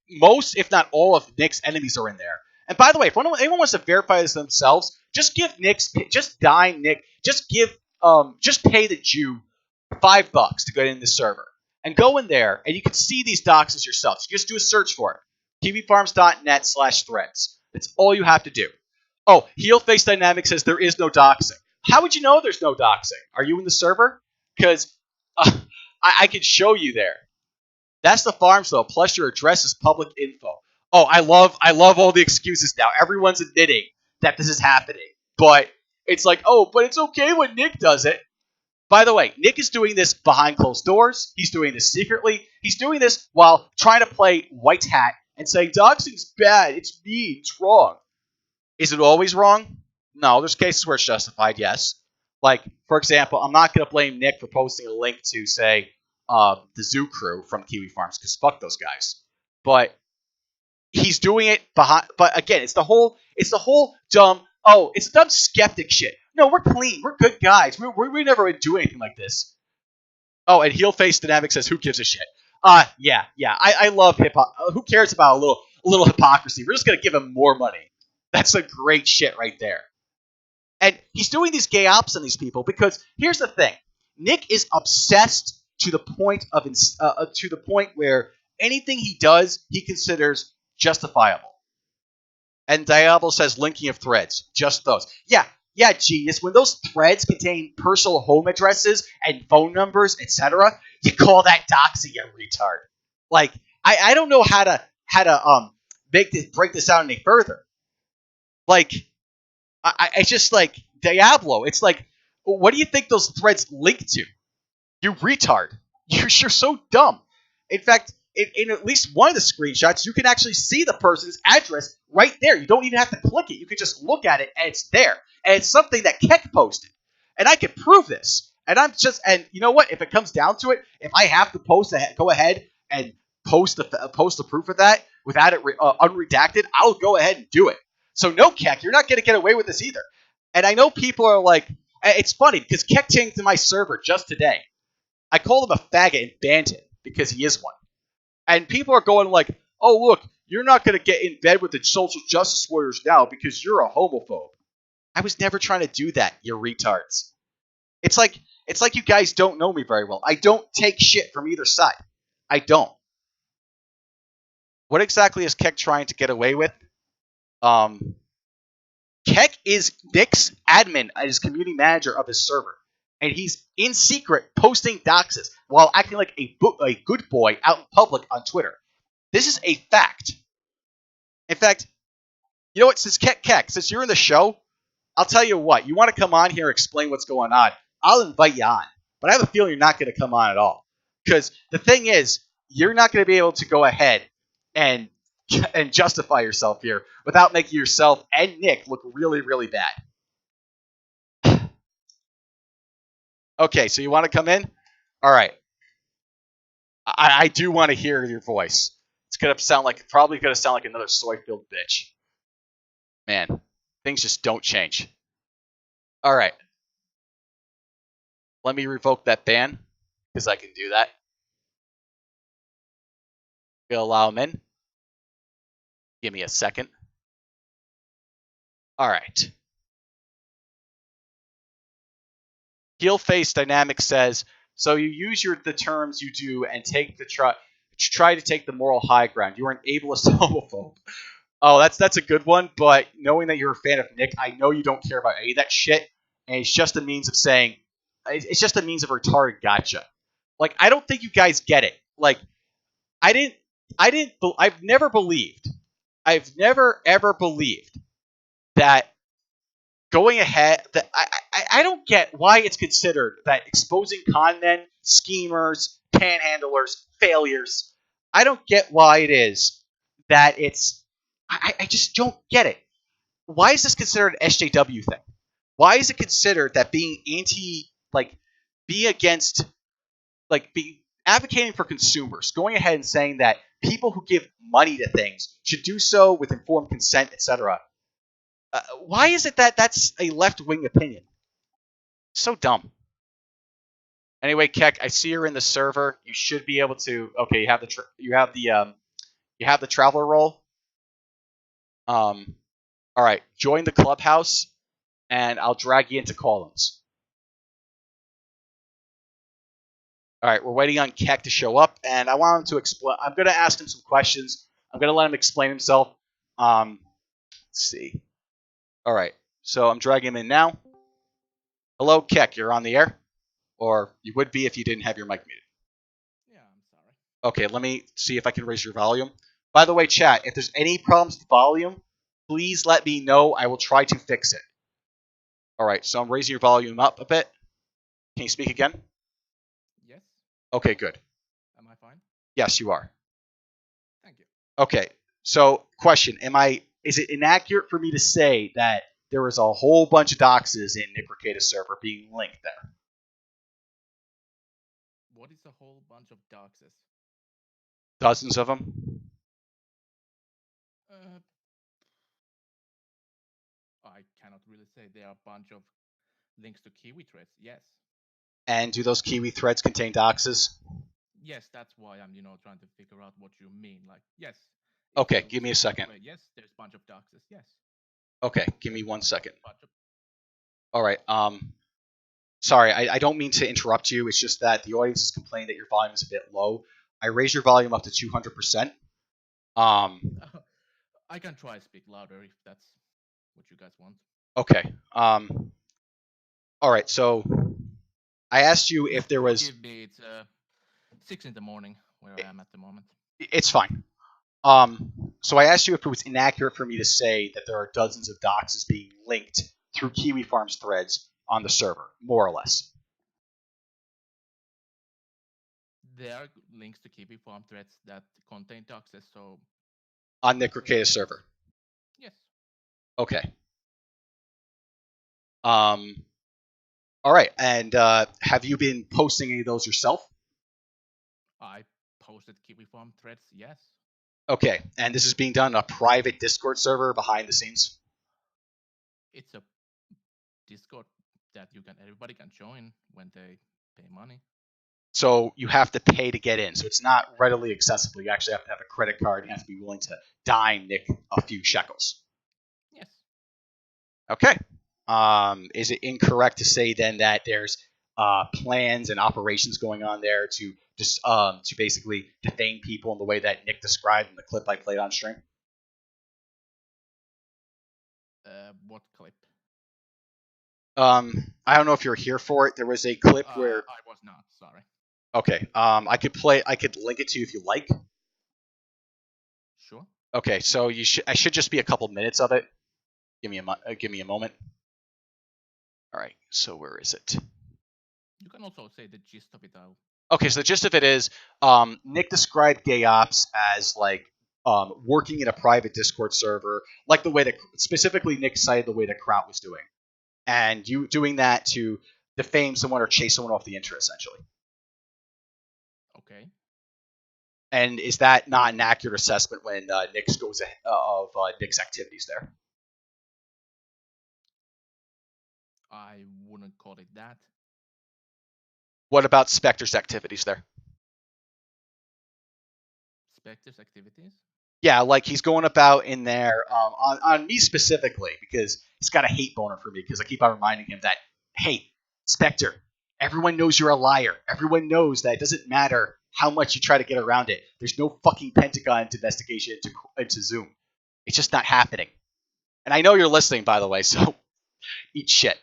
most, if not all, of Nick's enemies are in there. And by the way, if anyone wants to verify this themselves, just dime Nick, just pay the Jew $5 to get in the server. And go in there, and you can see these doxes yourself. You just do a search for it. kiwifarms.net/threads. That's all you have to do. Oh, Heelface Dynamic says there is no doxing. How would you know there's no doxing? Are you in the server? Because I can show you there. That's the farms, though. Plus, your address is public info. Oh, I love all the excuses now. Everyone's admitting that this is happening. But it's like, oh, but it's okay when Nick does it. By the way, Nick is doing this behind closed doors. He's doing this secretly. He's doing this while trying to play white hat and saying, doxing's bad. It's mean. It's wrong. Is it always wrong? No, there's cases where it's justified, yes. Like, for example, I'm not going to blame Nick for posting a link to, say, the Zoo Crew from Kiwi Farms, because fuck those guys. But he's doing it behind. But again, it's the whole dumb. Oh, it's dumb skeptic shit. No, we're clean. We're good guys. We never would do anything like this. Oh, and Heelface Dynamic says, "Who gives a shit?" Yeah. I love hip hop. Who cares about a little hypocrisy? We're just gonna give him more money. That's a great shit right there. And he's doing these gay ops on these people because here's the thing: Nick is obsessed to the point where anything he does he considers justifiable. And Diablo says linking of threads, just those. Yeah, genius. When those threads contain personal home addresses and phone numbers, etc., you call that doxing, you retard. Like, I don't know how to break this out any further. Like, I just like Diablo. It's like, what do you think those threads link to? You retard. You're so dumb. In fact, in at least one of the screenshots, you can actually see the person's address right there. You don't even have to click it. You can just look at it, and it's there. And it's something that Keck posted. And I can prove this. And you know what? If it comes down to it, if I have to go ahead and post the proof of that without it unredacted, I'll go ahead and do it. So no, Keck, you're not going to get away with this either. And I know people are like, it's funny because Keck changed to my server just today. I called him a faggot and banned him because he is one. And people are going like, oh, look, you're not going to get in bed with the social justice warriors now because you're a homophobe. I was never trying to do that, you retards. It's like you guys don't know me very well. I don't take shit from either side. I don't. What exactly is Keck trying to get away with? Keck is Nick's admin as community manager of his server. And he's in secret posting doxes while acting like a good boy out in public on Twitter. This is a fact. In fact, you know what? Since Keck, since you're in the show, I'll tell you what. You want to come on here and explain what's going on, I'll invite you on. But I have a feeling you're not going to come on at all. Because the thing is, you're not going to be able to go ahead and justify yourself here without making yourself and Nick look really, really bad. Okay, so you want to come in? All right. I do want to hear your voice. It's probably gonna sound like another soy-filled bitch. Man, things just don't change. All right. Let me revoke that ban because I can do that. We'll allow him in. Give me a second. All right. Heelface Dynamic says, So you use the terms you do and take the try to take the moral high ground. You are an ableist homophobe. Oh, that's a good one. But knowing that you're a fan of Nick, I know you don't care about any of that shit, and it's just a means of saying, it's just a means of retarded gotcha. Like, I don't think you guys get it. Like, I've never never ever believed that going ahead, that I don't get why it's considered that exposing con men, schemers, panhandlers, failures. I don't get why it is that it's. I just don't get it. Why is this considered an SJW thing? Why is it considered that being being against, be advocating for consumers, going ahead and saying that people who give money to things should do so with informed consent, etc. Why is it that that's a left-wing opinion? So dumb. Anyway, Keck, I see you're in the server. You should be able to. Okay, you have the traveler role. All right, join the clubhouse, and I'll drag you into Collins. All right, we're waiting on Keck to show up, and I want him to explain. I'm going to ask him some questions. I'm going to let him explain himself. Let's see. All right, so I'm dragging him in now. Hello, Keck, you're on the air? Or you would be if you didn't have your mic muted. Yeah, I'm sorry. Okay, let me see if I can raise your volume. By the way, chat, if there's any problems with volume, please let me know. I will try to fix it. All right, so I'm raising your volume up a bit. Can you speak again? Yes. Okay, good. Am I fine? Yes, you are. Thank you. Okay, so question, is it inaccurate for me to say that there was a whole bunch of doxes in Nick Rekieta's server being linked there? What is a whole bunch of doxes? Dozens of them? I cannot really say. There are a bunch of links to Kiwi threads. Yes. And do those Kiwi threads contain doxes? Yes, that's why I'm, trying to figure out what you mean. Like, yes. Okay, give me a second. Yes, there's a bunch of doxes. Yes. Okay, give me 1 second. All right. Sorry, I don't mean to interrupt you. It's just that the audience is complaining that your volume is a bit low. I raised your volume up to 200%. I can try to speak louder if that's what you guys want. Okay. All right. So I asked you if there was. Forgive me, it's 6 in the morning where I am at the moment. It's fine. So I asked you if it was inaccurate for me to say that there are dozens of doxes being linked through Kiwi Farms threads on the server, more or less. There are links to Kiwi Farm threads that contain doxes, so... On Nick Rekieta's server? Yes. Okay. All right, and have you been posting any of those yourself? I posted Kiwi Farm threads, yes. Okay, and this is being done on a private Discord server behind the scenes? It's a Discord that everybody can join when they pay money. So you have to pay to get in. So it's not readily accessible. You actually have to have a credit card. You have to be willing to dime Nick a few shekels. Yes. Okay. Is it incorrect to say then that there's plans and operations going on there to just to basically defame people in the way that Nick described in the clip I played on stream? What clip? I don't know if you're here for it. There was a clip where I was not. Sorry. Okay. I could link it to you if you like. Sure. Okay. So I should just be a couple minutes of it. Give me a moment. All right. So where is it? You can also say the gist of it. Okay. So the gist of it is, Nick described gay ops as working in a private Discord server, like the way that specifically Nick cited the way that Kraut was doing, and you doing that to defame someone or chase someone off the internet, essentially. Okay. And is that not an accurate assessment when Nick goes of Nick's activities there? I wouldn't call it that. What about Spectre's activities there? Spectre's activities? Yeah, like he's going about in there on me specifically because he's got a hate boner for me because I keep on reminding him that, hey, Spectre, Everyone knows you're a liar. Everyone knows that it doesn't matter how much you try to get around it. There's no fucking Pentagon investigation into Zoom. It's just not happening. And I know you're listening, by the way, so eat shit.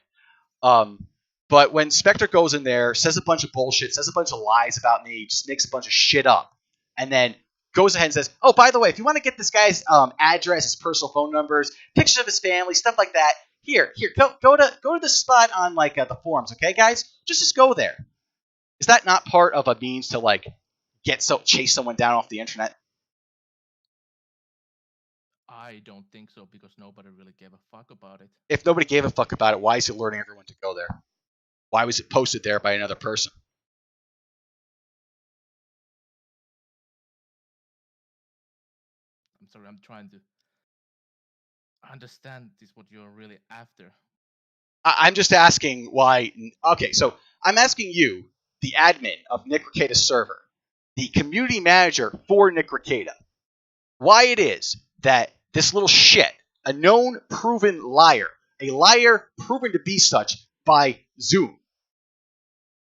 But when Spectre goes in there, says a bunch of bullshit, says a bunch of lies about me, just makes a bunch of shit up, and then goes ahead and says, "Oh, by the way, if you want to get this guy's address, his personal phone numbers, pictures of his family, stuff like that, here, go to the spot on like the forums, okay, guys? Just go there." Is that not part of a means to like chase someone down off the internet? I don't think so, because nobody really gave a fuck about it. If nobody gave a fuck about it, why is it alerting everyone to go there? Why was it posted there by another person? I'm sorry, I'm trying to understand this, what you're really after. I'm just asking why. Okay, so I'm asking you, the admin of Nick Rekieta's server, the community manager for Nick Rekieta, why it is that this little shit, a known proven liar, a liar proven to be such by Zoom,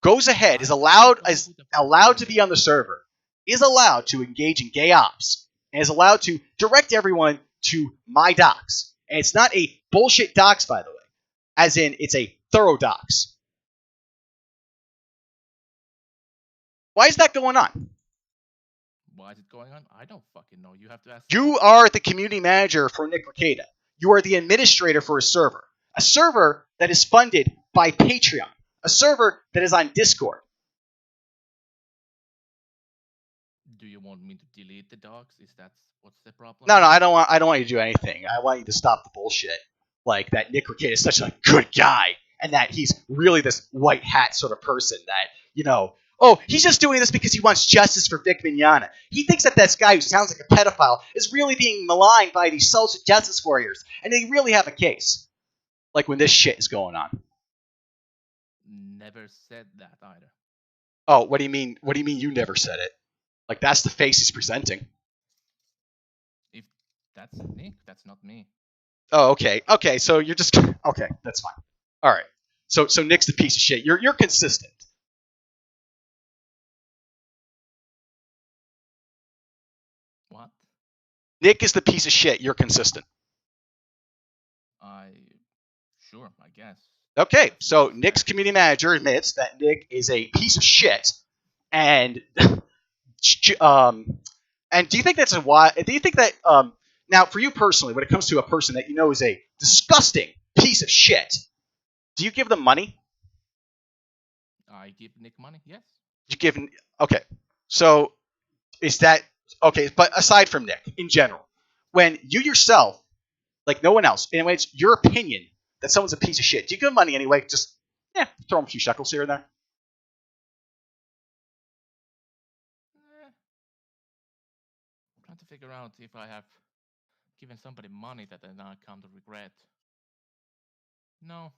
goes ahead, is allowed to be on the server, is allowed to engage in gay ops, and is allowed to direct everyone to my docs. And it's not a bullshit docs, by the way, as in it's a thorough docs. Why is that going on? Why is it going on? I don't fucking know. You have to ask. You are the community manager for Nick Rekieta. You are the administrator for a server that is funded by Patreon, a server that is on Discord. Do you want me to delete the docs? Is that what's the problem? No, I don't want you to do anything. I want you to stop the bullshit. Like that Nick Rekieta is such a good guy, and that he's really this white hat sort of person that, you know, oh, he's just doing this because he wants justice for Vic Mignogna. He thinks that this guy who sounds like a pedophile is really being maligned by these social justice warriors, and they really have a case. Like when this shit is going on. Never said that either. Oh, what do you mean? What do you mean you never said it? Like that's the face he's presenting. If that's Nick, that's not me. Oh, okay. Okay, so you're just okay. That's fine. All right. So Nick's the piece of shit. You're consistent. What? Nick is the piece of shit. You're consistent. Sure, I guess. Okay, so Nick's community manager admits that Nick is a piece of shit, and and do you think that's a why? Do you think that now for you personally, when it comes to a person that you know is a disgusting piece of shit, do you give them money? I give Nick money. Yes. You give okay. So is that okay? But aside from Nick, in general, when you yourself, like no one else, anyway, it's your opinion that someone's a piece of shit. Do you give them money anyway? Just throw them a few shekels here and there. I'm trying to figure out if I have given somebody money that I now come to regret. No,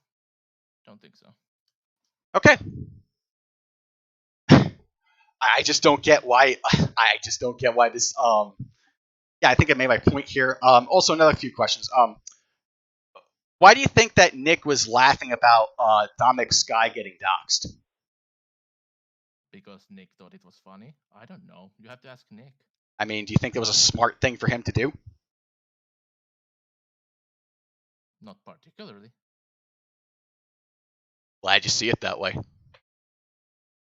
don't think so. Okay. I just don't get why. I just don't get why this. Yeah, I think I made my point here. Also, another few questions. Why do you think that Nick was laughing about Dominic Sky getting doxxed? Because Nick thought it was funny? I don't know. You have to ask Nick. I mean, do you think it was a smart thing for him to do? Not particularly. Glad you see it that way.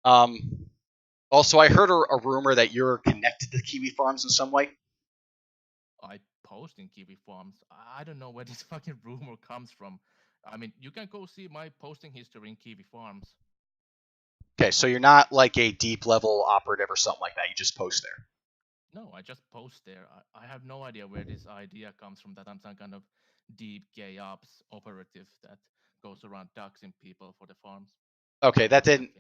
Also, I heard a rumor that you're connected to Kiwi Farms in some way. I post in Kiwi Farms. I don't know where this fucking rumor comes from. I mean, you can go see my posting history in Kiwi Farms. Okay, so you're not like a deep level operative or something like that. You just post there. No, I just post there. I have no idea where this idea comes from that I'm some kind of deep gay ops operative that goes around doxing people for the farms. Okay, that didn't.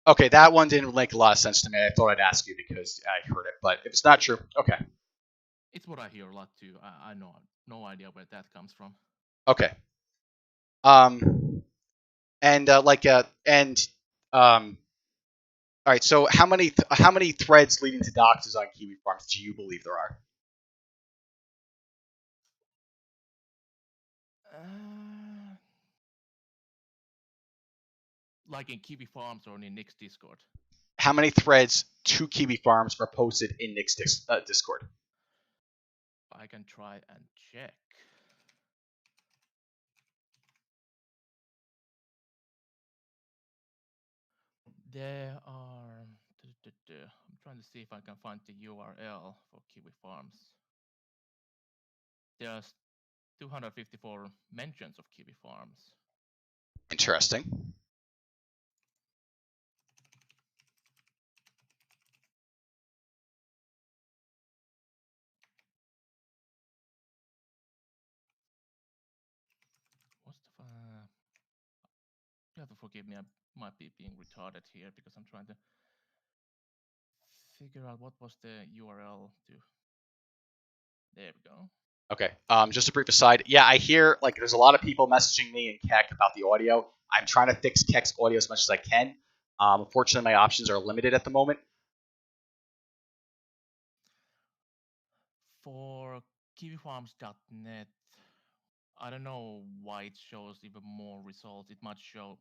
Okay, that one didn't make a lot of sense to me. I thought I'd ask you because I heard it, but if it's not true, okay. It's what I hear a lot too. I know no idea where that comes from. Okay. All right. So how many threads leading to doxes on Kiwi Farms do you believe there are? like in Kiwi Farms or in Nick's Discord. How many threads to Kiwi Farms are posted in Nick's Discord? I can try and check. There are. I'm trying to see if I can find the URL for Kiwi Farms. There's 254 mentions of Kiwi Farms. Interesting. What's the? You have to forgive me. I might be being retarded here because I'm trying to figure out what was the URL to. There we go. Okay. Just a brief aside. Yeah, I hear like there's a lot of people messaging me and Keck about the audio. I'm trying to fix Keck's audio as much as I can. Unfortunately, my options are limited at the moment. For kiwifarms.net, I don't know why it shows even more results. It might show.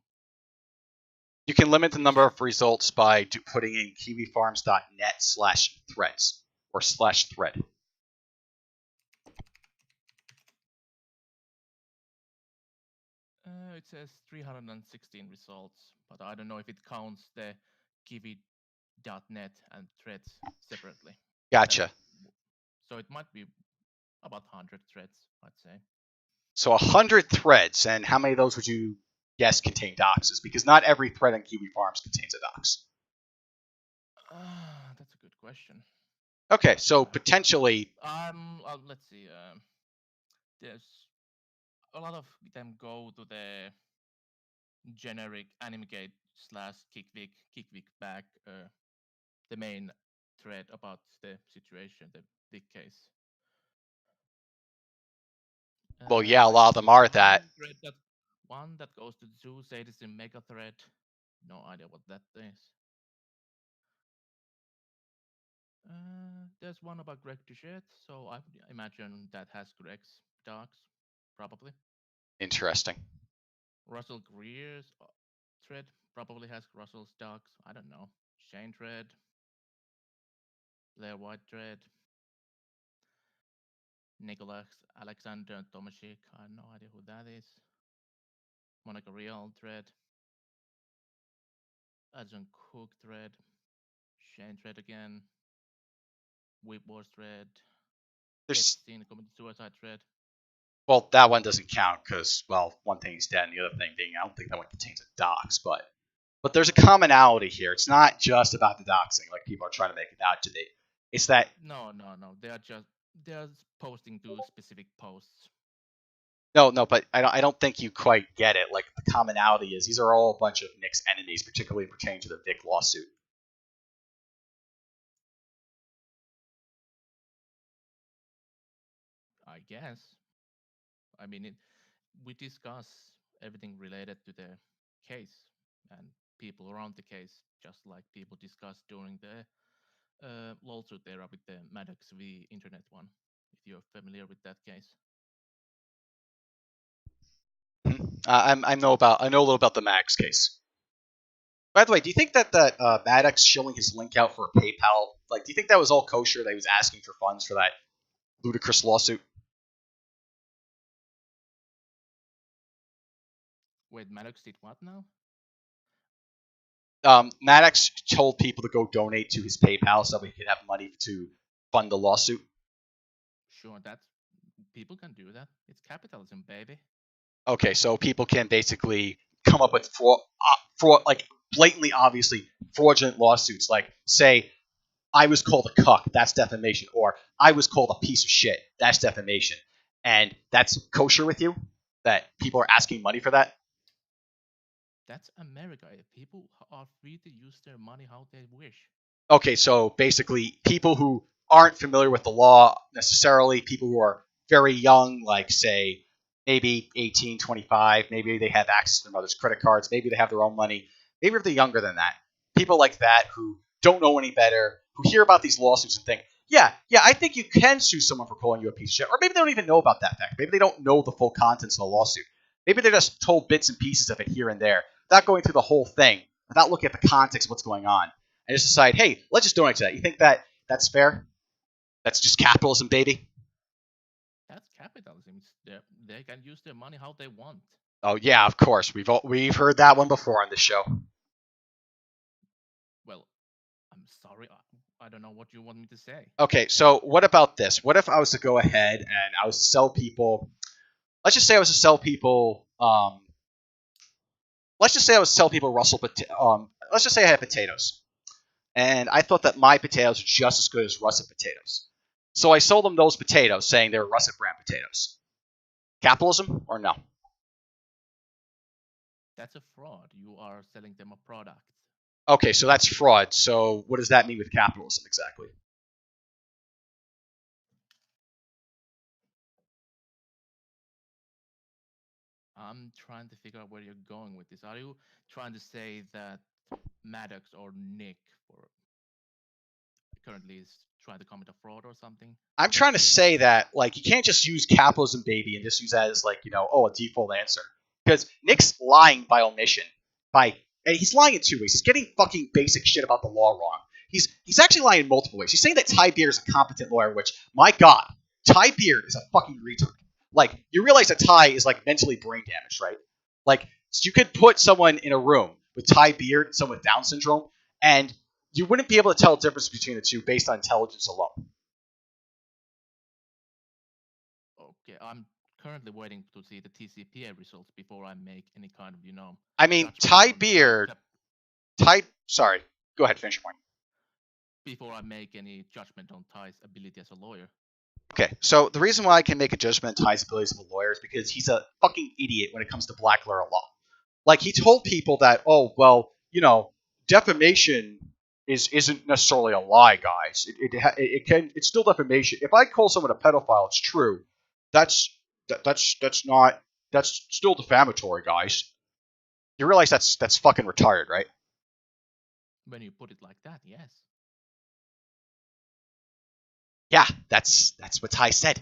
You can limit the number of results by putting in kiwifarms.net/threads or /thread. It says 316 results, but I don't know if it counts the kiwi.net and threads separately. Gotcha. So it might be about 100 threads, I'd say. So 100 threads, and how many of those would you guess contain doxes? Because not every thread on Kiwi Farms contains a dox. That's a good question. Okay, so potentially. Let's see. There's a lot of them go to the generic animegate /kickwick back, the main thread about the situation, the big case. Well, yeah, a lot of them are that. One that goes to Zoo Sadism Mega Thread. No idea what that is. There's one about Greg Duchet, so I imagine that has Greg's dogs, probably. Interesting. Russell Greer's thread probably has Russell's dogs. I don't know. Shane thread. Blair White thread. Nicholas Alexander Tomashik. I have no idea who that is. Monica Real thread. Adson Cook thread. Shane thread again. Whip Wars thread. Epstein committed suicide thread. Well, that one doesn't count because, well, one thing is dead and the other thing being I don't think that one contains a dox, but there's a commonality here. It's not just about the doxing like people are trying to make it out to be. It's that No. They're posting to specific posts. No, but I don't think you quite get it. Like the commonality is these are all a bunch of Nick's enemies, particularly pertaining to the Vic lawsuit. I guess. I mean, we discuss everything related to the case and people around the case, just like people discussed during the lawsuit era with the Maddox v. Internet one, if you're familiar with that case. I know a little about the Maddox case. By the way, do you think that Maddox shilling his link out for a PayPal, like, do you think that was all kosher? That he was asking for funds for that ludicrous lawsuit? Wait, Maddox did what now? Maddox told people to go donate to his PayPal so he could have money to fund the lawsuit. Sure, people can do that. It's capitalism, baby. Okay, so people can basically come up with like blatantly, obviously fraudulent lawsuits. Like, say, I was called a cuck, that's defamation, or I was called a piece of shit, that's defamation, and that's kosher with you? That people are asking money for that? That's America. People are free to use their money how they wish. Okay, so basically, people who aren't familiar with the law necessarily, people who are very young, like, say, maybe 18, 25, maybe they have access to their mother's credit cards, maybe they have their own money, maybe if they're younger than that, people like that who don't know any better, who hear about these lawsuits and think, yeah, I think you can sue someone for calling you a piece of shit, or maybe they don't even know about that fact. Maybe they don't know the full contents of the lawsuit. Maybe they're just told bits and pieces of it here and there. without going through the whole thing, without looking at the context of what's going on, and just decide, hey, let's just donate to that. You think that that's fair? That's just capitalism, baby. That's capitalism. They can use their money how they want. Oh yeah, of course. We've heard that one before on this show. Well, I'm sorry. I don't know what you want me to say. Okay, so what about this? What if I was to go ahead and I was to sell people? Let's just say I was to sell people. Let's just say I was to sell people Russell. Let's just say I had potatoes, and I thought that my potatoes were just as good as russet potatoes. So I sold them those potatoes, saying they were russet brand potatoes. Capitalism or no? That's a fraud. You are selling them a product. Okay, so that's fraud. So what does that mean with capitalism exactly? I'm trying to figure out where you're going with this. Are you trying to say that Maddox or Nick for currently is trying to commit a fraud or something? I'm trying to say that like you can't just use capitalism, baby, and just use that as like a default answer because Nick's lying by omission. And he's lying in two ways. He's getting fucking basic shit about the law wrong. He's actually lying in multiple ways. He's saying that Ty Beard is a competent lawyer, which my god, Ty Beard is a fucking retard. Like you realize that Ty is like mentally brain damaged, right? Like you could put someone in a room with Ty Beard and someone with Down syndrome, and you wouldn't be able to tell the difference between the two based on intelligence alone. Okay, I'm currently waiting to see the TCPA results before I make any kind of, I mean, judgment Ty on Beard. Sorry, go ahead, finish your point. before I make any judgment on Ty's ability as a lawyer. Okay, so the reason why I can make a judgment on Ty's abilities as a lawyer is because he's a fucking idiot when it comes to black letter law. Like he told people that, oh well, defamation isn't necessarily a lie, guys. It's still defamation. If I call someone a pedophile, it's true. That's still defamatory, guys. You realize that's fucking retarded, right? When you put it like that, yes. Yeah, that's what Ty said.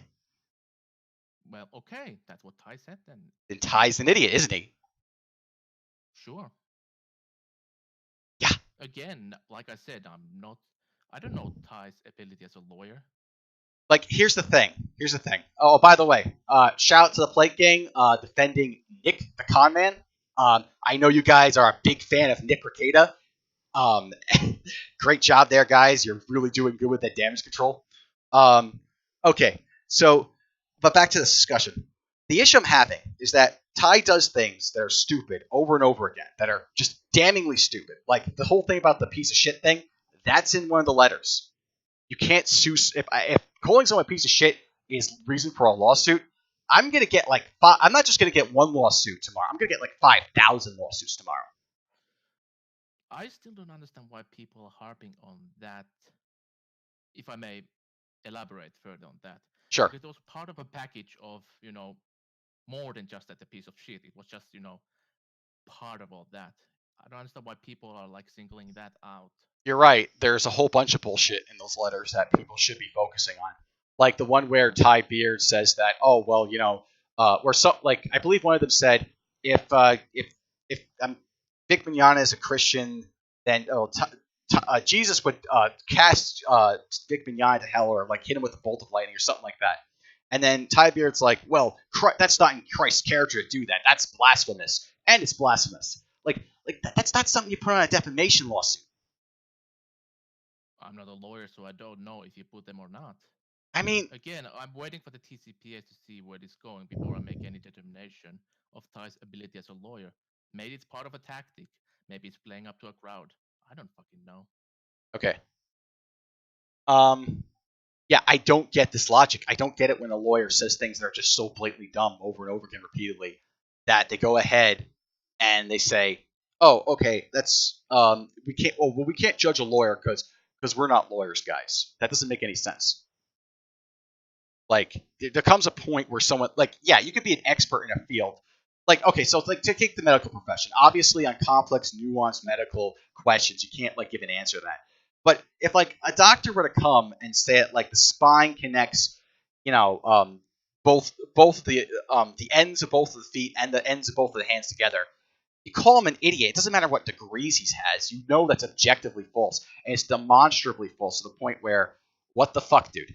Well, okay, that's what Ty said then. Then Ty's an idiot, isn't he? Sure. Yeah. Again, like I said, I don't know Ty's ability as a lawyer. Like, here's the thing. Oh, by the way, shout out to the Plate Gang defending Nick the Con Man. I know you guys are a big fan of Nick Rekieta. Great job there, guys. You're really doing good with that damage control. Okay, but back to the discussion. The issue I'm having is that Ty does things that are stupid over and over again, that are just damningly stupid. Like the whole thing about the piece of shit thing, that's in one of the letters. You can't sue. If calling someone a piece of shit is reason for a lawsuit, I'm gonna get like I'm not just gonna get one lawsuit tomorrow. I'm gonna get like 5,000 lawsuits tomorrow. I still don't understand why people are harping on that. If I may elaborate further on that. Sure. Because it was part of a package of, more than just that a piece of shit. It was just, part of all that. I don't understand why people are like singling that out. You're right. There's a whole bunch of bullshit in those letters that people should be focusing on. Like the one where Ty Beard says that, oh well, or some like I believe one of them said if Vic Mignogna is a Christian, then Jesus would cast Vic Mignogna to hell or like hit him with a bolt of lightning or something like that. And then Ty Beard's like, well, that's not in Christ's character to do that. That's blasphemous, and it's blasphemous. Like that's not something you put on a defamation lawsuit. I'm not a lawyer, so I don't know if you put them or not. I mean, again, I'm waiting for the TCPA to see where it's going before I make any determination of Ty's ability as a lawyer. Maybe it's part of a tactic. Maybe it's playing up to a crowd. I don't fucking know. Okay. Yeah, I don't get this logic. I don't get it when a lawyer says things that are just so blatantly dumb over and over again repeatedly that they go ahead and they say, "Oh, okay, that's we can't judge a lawyer because we're not lawyers, guys." That doesn't make any sense. Like there comes a point where someone you could be an expert in a field. Like, okay, so it's like to take the medical profession. Obviously, on complex, nuanced medical questions, you can't give an answer to that. But if a doctor were to come and say it the spine connects, both the ends of both of the feet and the ends of both of the hands together, You call him an idiot. It doesn't matter what degrees he has. You know that's objectively false, and it's demonstrably false to the point where, what the fuck, dude?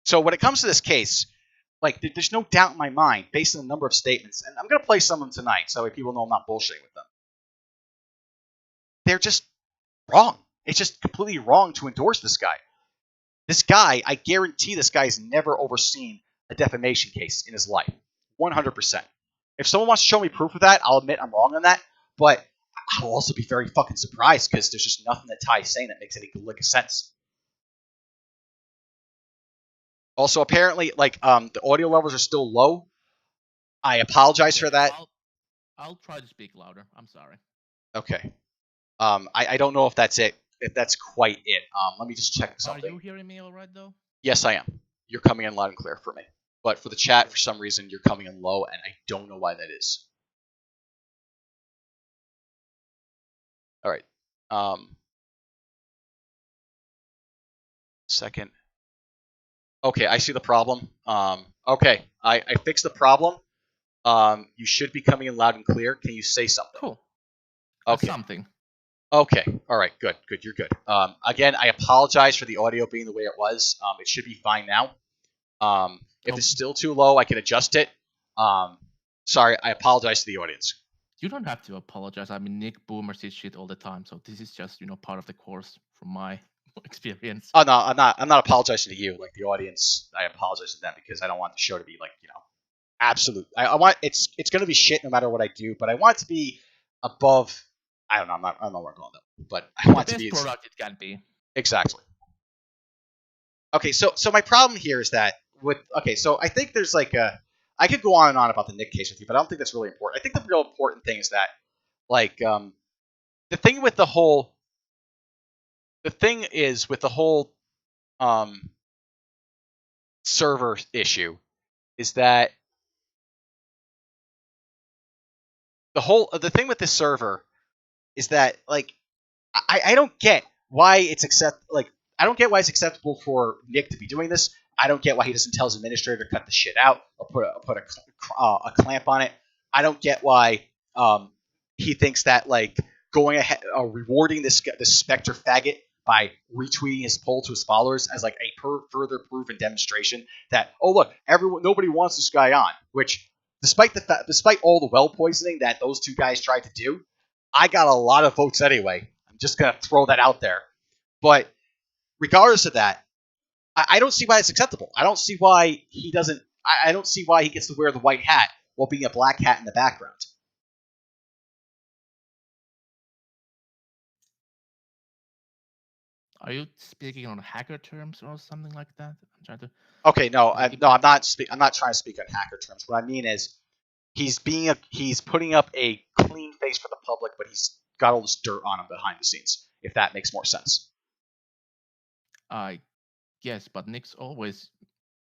So when it comes to this case, like, there's no doubt in my mind, based on the number of statements, and I'm going to play some of them tonight so that people know I'm not bullshitting with them. They're just wrong. It's just completely wrong to endorse this guy. This guy, I guarantee this guy has never overseen a defamation case in his life. 100%. If someone wants to show me proof of that, I'll admit I'm wrong on that, but I'll also be very fucking surprised because there's just nothing that Ty's saying that makes any lick of sense. Also, apparently, like, the audio levels are still low. I apologize for that. I'll try to speak louder. I'm sorry. Okay. I don't know if that's it. If that's quite it. Let me just check something. Are you hearing me all right, though? Yes, I am. You're coming in loud and clear for me. But for the chat, for some reason, you're coming in low, and I don't know why that is. All right. Second. Okay, I see the problem. Okay, I fixed the problem. You should be coming in loud and clear. Can you say something? Cool. Okay. Something. Okay. All right. Good. Good. You're good. Again, I apologize for the audio being the way it was. It should be fine now. If it's still too low, I can adjust it. Sorry, I apologize to the audience. You don't have to apologize. I mean, Nick boomers his shit all the time, so this is just part of the course from my experience. Oh no, I'm not apologizing to you. Like the audience, I apologize to them because I don't want the show to be like absolute. I want it's going to be shit no matter what I do, but I want it to be above. I don't know. I don't know where I'm going though, but I want it to be the best product it can be. Exactly. Okay, so my problem here is that so I think there's I could go on and on about the Nick case with you, but I don't think that's really important. I think the real important thing is that the thing with the whole server issue is that the thing with this server is that I don't get why it's I don't get why it's acceptable for Nick to be doing this. I don't get why he doesn't tell his administrator to cut the shit out or put a clamp on it. I don't get why he thinks that going ahead rewarding this Spectre faggot by retweeting his poll to his followers as a further proof and demonstration that look, nobody wants this guy on. Which despite all the well poisoning that those two guys tried to do, I got a lot of votes anyway. I'm just gonna throw that out there. But regardless of that, I don't see why it's acceptable. I don't see why he doesn't. I don't see why he gets to wear the white hat while being a black hat in the background. Are you speaking on hacker terms or something like that? I'm trying to. Okay, no, I'm not. I'm not trying to speak on hacker terms. What I mean is, he's putting up a clean face for the public, but he's got all this dirt on him behind the scenes. If that makes more sense. Yes, but Nick's always,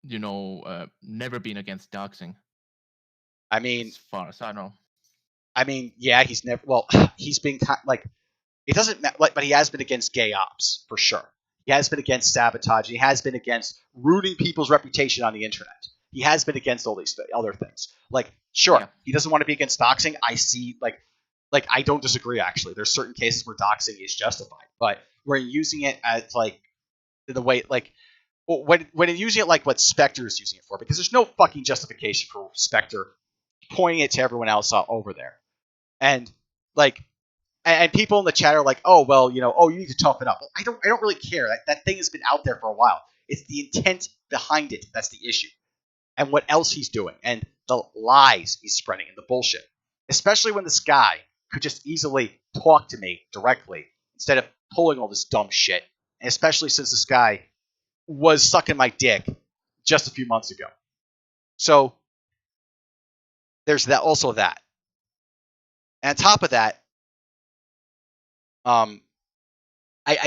never been against doxing. I mean, as far as I know. I mean, yeah, he's never. Well, he's been it doesn't matter. But he has been against gay ops for sure. He has been against sabotage. He has been against ruining people's reputation on the internet. He has been against all these other things. Sure, he doesn't want to be against doxing. I see, I don't disagree. Actually, there's certain cases where doxing is justified, but we're using it as the way when using it like what Spectre is using it for, because there's no fucking justification for Spectre pointing it to everyone else over there, and and people in the chat are like, oh well, you need to toughen up. I don't really care. That thing has been out there for a while. It's the intent behind it that's the issue, and what else he's doing, and the lies he's spreading, and the bullshit. Especially when this guy could just easily talk to me directly instead of pulling all this dumb shit. And especially since this guy was sucking my dick just a few months ago. So there's that. Also that. And on top of that, I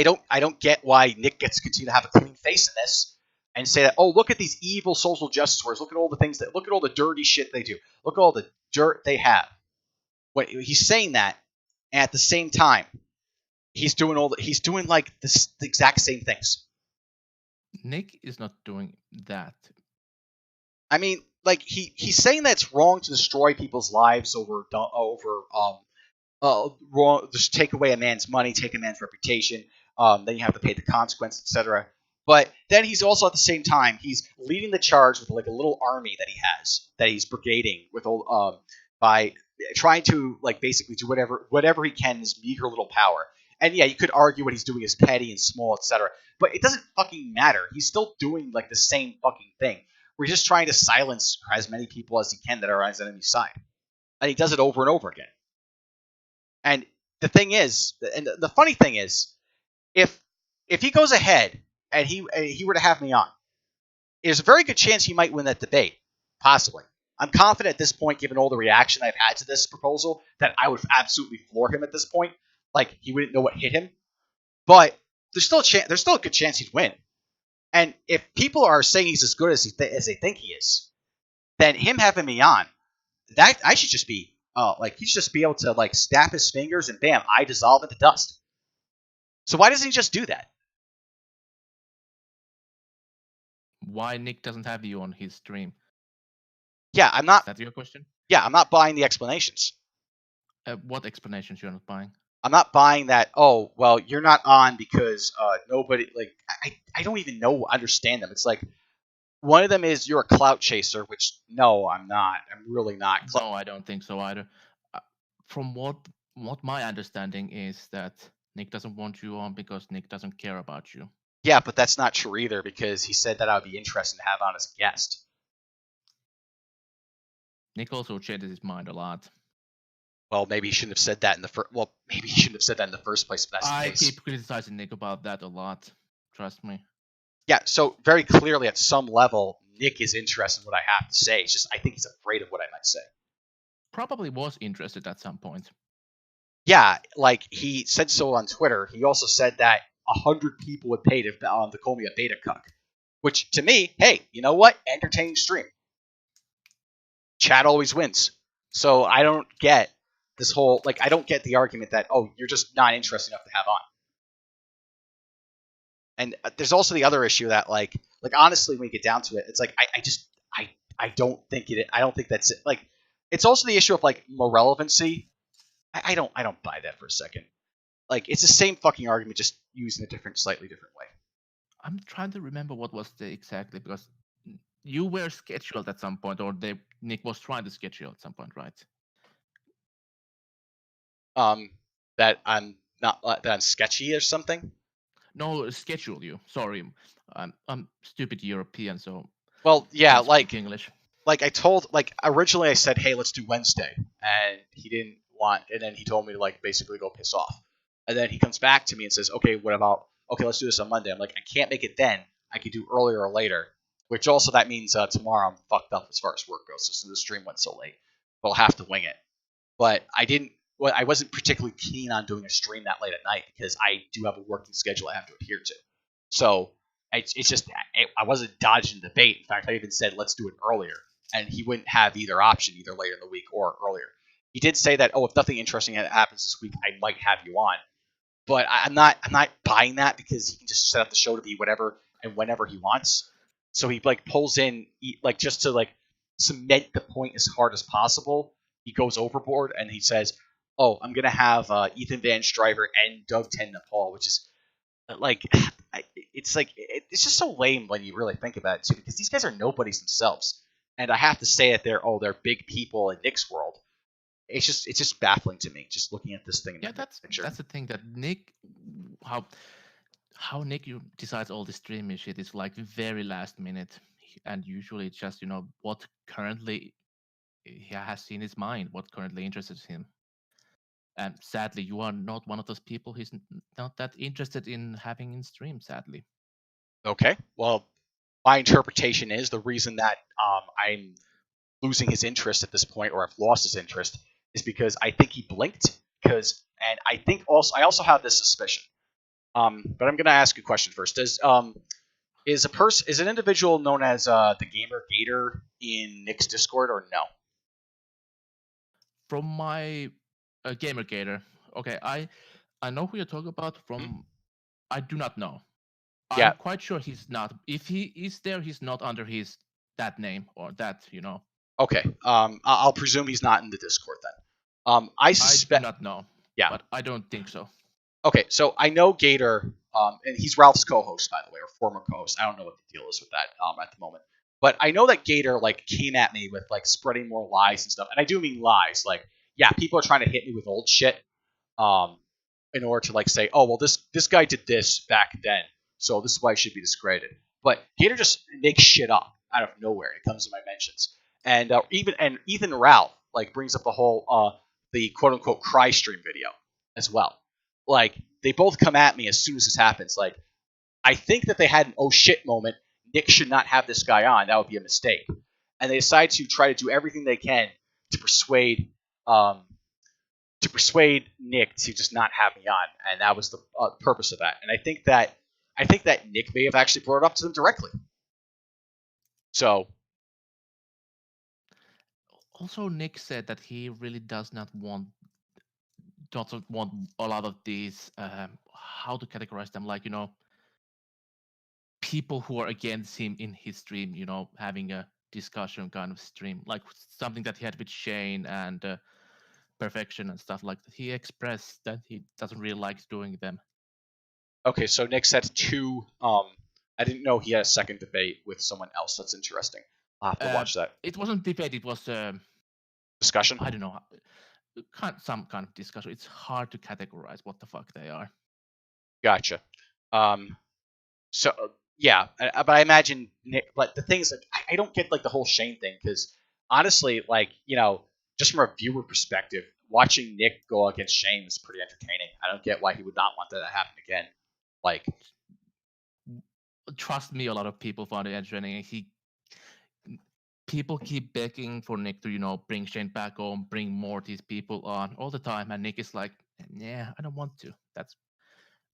don't get why Nick gets to continue to have a clean face in this and say that, oh, look at these evil social justice warriors. Look at all the dirty shit they do. Look at all the dirt they have. He's saying that, and at the same time, he's doing the exact same things. Nick is not doing that. I mean, like he's saying that it's wrong to destroy people's lives over wrong, just take away a man's money, take a man's reputation. Then you have to pay the consequences, etc. But then he's also at the same time he's leading the charge with like a little army that he has that he's brigading with by trying to like basically do whatever he can in his meager little power. And yeah, you could argue what he's doing is petty and small, etc. But it doesn't fucking matter. He's still doing like the same fucking thing. We're just trying to silence as many people as he can that are on his enemy's side, and he does it over and over again. And the thing is, and the funny thing is, if he goes ahead and he were to have me on, there's a very good chance he might win that debate, possibly. I'm confident at this point, given all the reaction I've had to this proposal, that I would absolutely floor him at this point. Like he wouldn't know what hit him, but there's still a good chance he'd win. And if people are saying he's as good as as they think he is, then him having me on, that I should just be like he should just be able to like snap his fingers and bam, I dissolve into dust. So why doesn't he just do that? Why Nick doesn't have you on his stream? Yeah, I'm Is not. that your question? Yeah, I'm not buying the explanations. What explanations you're not buying? I'm not buying that. Oh, well, you're not on because nobody like I don't even understand them. It's like one of them is you're a clout chaser, which no, I'm not. I'm really not. No, I don't think so either. From what my understanding is that Nick doesn't want you on because Nick doesn't care about you. Yeah, but that's not true either because he said that I would be interested to have on as a guest. Nick also changes his mind a lot. Well, maybe he shouldn't have said that in the first. Well, maybe he shouldn't have said that in the first place. If that's the I case. keep criticizing Nick about that a lot. Trust me. Yeah, so very clearly at some level, Nick is interested in what I have to say. It's just I think he's afraid of what I might say. Probably was interested at some point. Yeah, like he said so on Twitter. He also said that 100 people would pay to call me a beta cuck. Which to me, hey, you know what? Entertaining stream. Chat always wins. So I don't get this whole I don't get the argument that you're just not interested enough to have on. And there's also the other issue that like honestly when you get down to it, it's like I don't think I don't think that's it. Like it's also the issue of like morelevancy. I don't buy that for a second. Like it's the same fucking argument, just used in a slightly different way. I'm trying to remember what was the exactly because you were scheduled at some point, or Nick was trying to schedule at some point, right? That I'm not that I'm sketchy or something. No, schedule you. Sorry, I'm stupid European, so. Well, yeah, like English. Like I told, like originally I said, hey, let's do Wednesday, and he didn't want, and then he told me to like basically go piss off, and then he comes back to me and says, okay, what about, okay, let's do this on Monday. I'm like, I can't make it then. I could do earlier or later, which also that means tomorrow I'm fucked up as far as work goes. So the stream went so late, but I'll have to wing it. But I wasn't particularly keen on doing a stream that late at night because I do have a working schedule I have to adhere to. So it's just I wasn't dodging the bait. In fact, I even said let's do it earlier, and he wouldn't have either option, either later in the week or earlier. He did say that if nothing interesting happens this week, I might have you on, but I'm not buying that because he can just set up the show to be whatever and whenever he wants. So he like pulls in like just to like cement the point as hard as possible. He goes overboard and he says, "Oh, I'm gonna have Ethan Van Stryver and Doug Ten Nepal," which is like it's it's just so lame when you really think about it too, because these guys are nobodies themselves, and I have to say that they're big people in Nick's world. It's just baffling to me just looking at this thing. Yeah, that's the thing that Nick how Nick decides all this streaming shit is like very last minute, and usually it's just what currently he has in his mind, what currently interests him. And sadly, you are not one of those people who's not that interested in having in stream, sadly. Okay, well, my interpretation is the reason that I'm losing his interest at this point, or I've lost his interest, is because I think he blinked. And I think I also have this suspicion. But I'm going to ask a question first. Is an individual known as the Gamer Gator in Nick's Discord or no? From my Gamer Gator, okay, I know who you're talking about. I do not know. Yeah. I'm quite sure he's not. If he is there, he's not under his that name or that, you know. Okay. I'll presume he's not in the Discord then. I I do suspect. not know. Yeah. But I don't think so. Okay, so I know Gator, and he's Ralph's co-host, by the way, or former co-host. I don't know what the deal is with that at the moment, but I know that Gator like came at me with like spreading more lies and stuff, and I do mean lies. Like, yeah, people are trying to hit me with old shit, um, in order to like say, oh well, this guy did this back then, so this is why it should be discredited. But Gator just makes shit up out of nowhere. It comes to my mentions, and Ethan Ralph like brings up the whole the quote unquote cry stream video as well. Like they both come at me as soon as this happens. Like I think that they had an oh shit moment. Nick should not have this guy on. That would be a mistake. And they decide to try to do everything they can to persuade Nick to just not have me on, and that was the purpose of that. And I think that Nick may have actually brought it up to them directly. So Also, Nick said that he really doesn't want a lot of these, how to categorize them, like, you know, people who are against him in his stream, you know, having a discussion kind of stream, like something that he had with Shane and Perfection and stuff like that. He expressed that he doesn't really like doing them. okay, so Nick said two. I didn't know he had a second debate with someone else. That's interesting. I'll have to watch that It wasn't debate. It was discussion. I don't know, some kind of discussion. It's hard to categorize what the fuck they are. Gotcha. So yeah, but I imagine Nick. But the thing is, like, I don't get like the whole Shane thing because honestly, like just from a viewer perspective, watching Nick go against Shane is pretty entertaining. I don't get why he would not want that to happen again. Like, trust me, a lot of people found it entertaining. People keep begging for Nick to, you know, bring Shane back on, bring more these people on all the time, and Nick is like, yeah, I don't want to.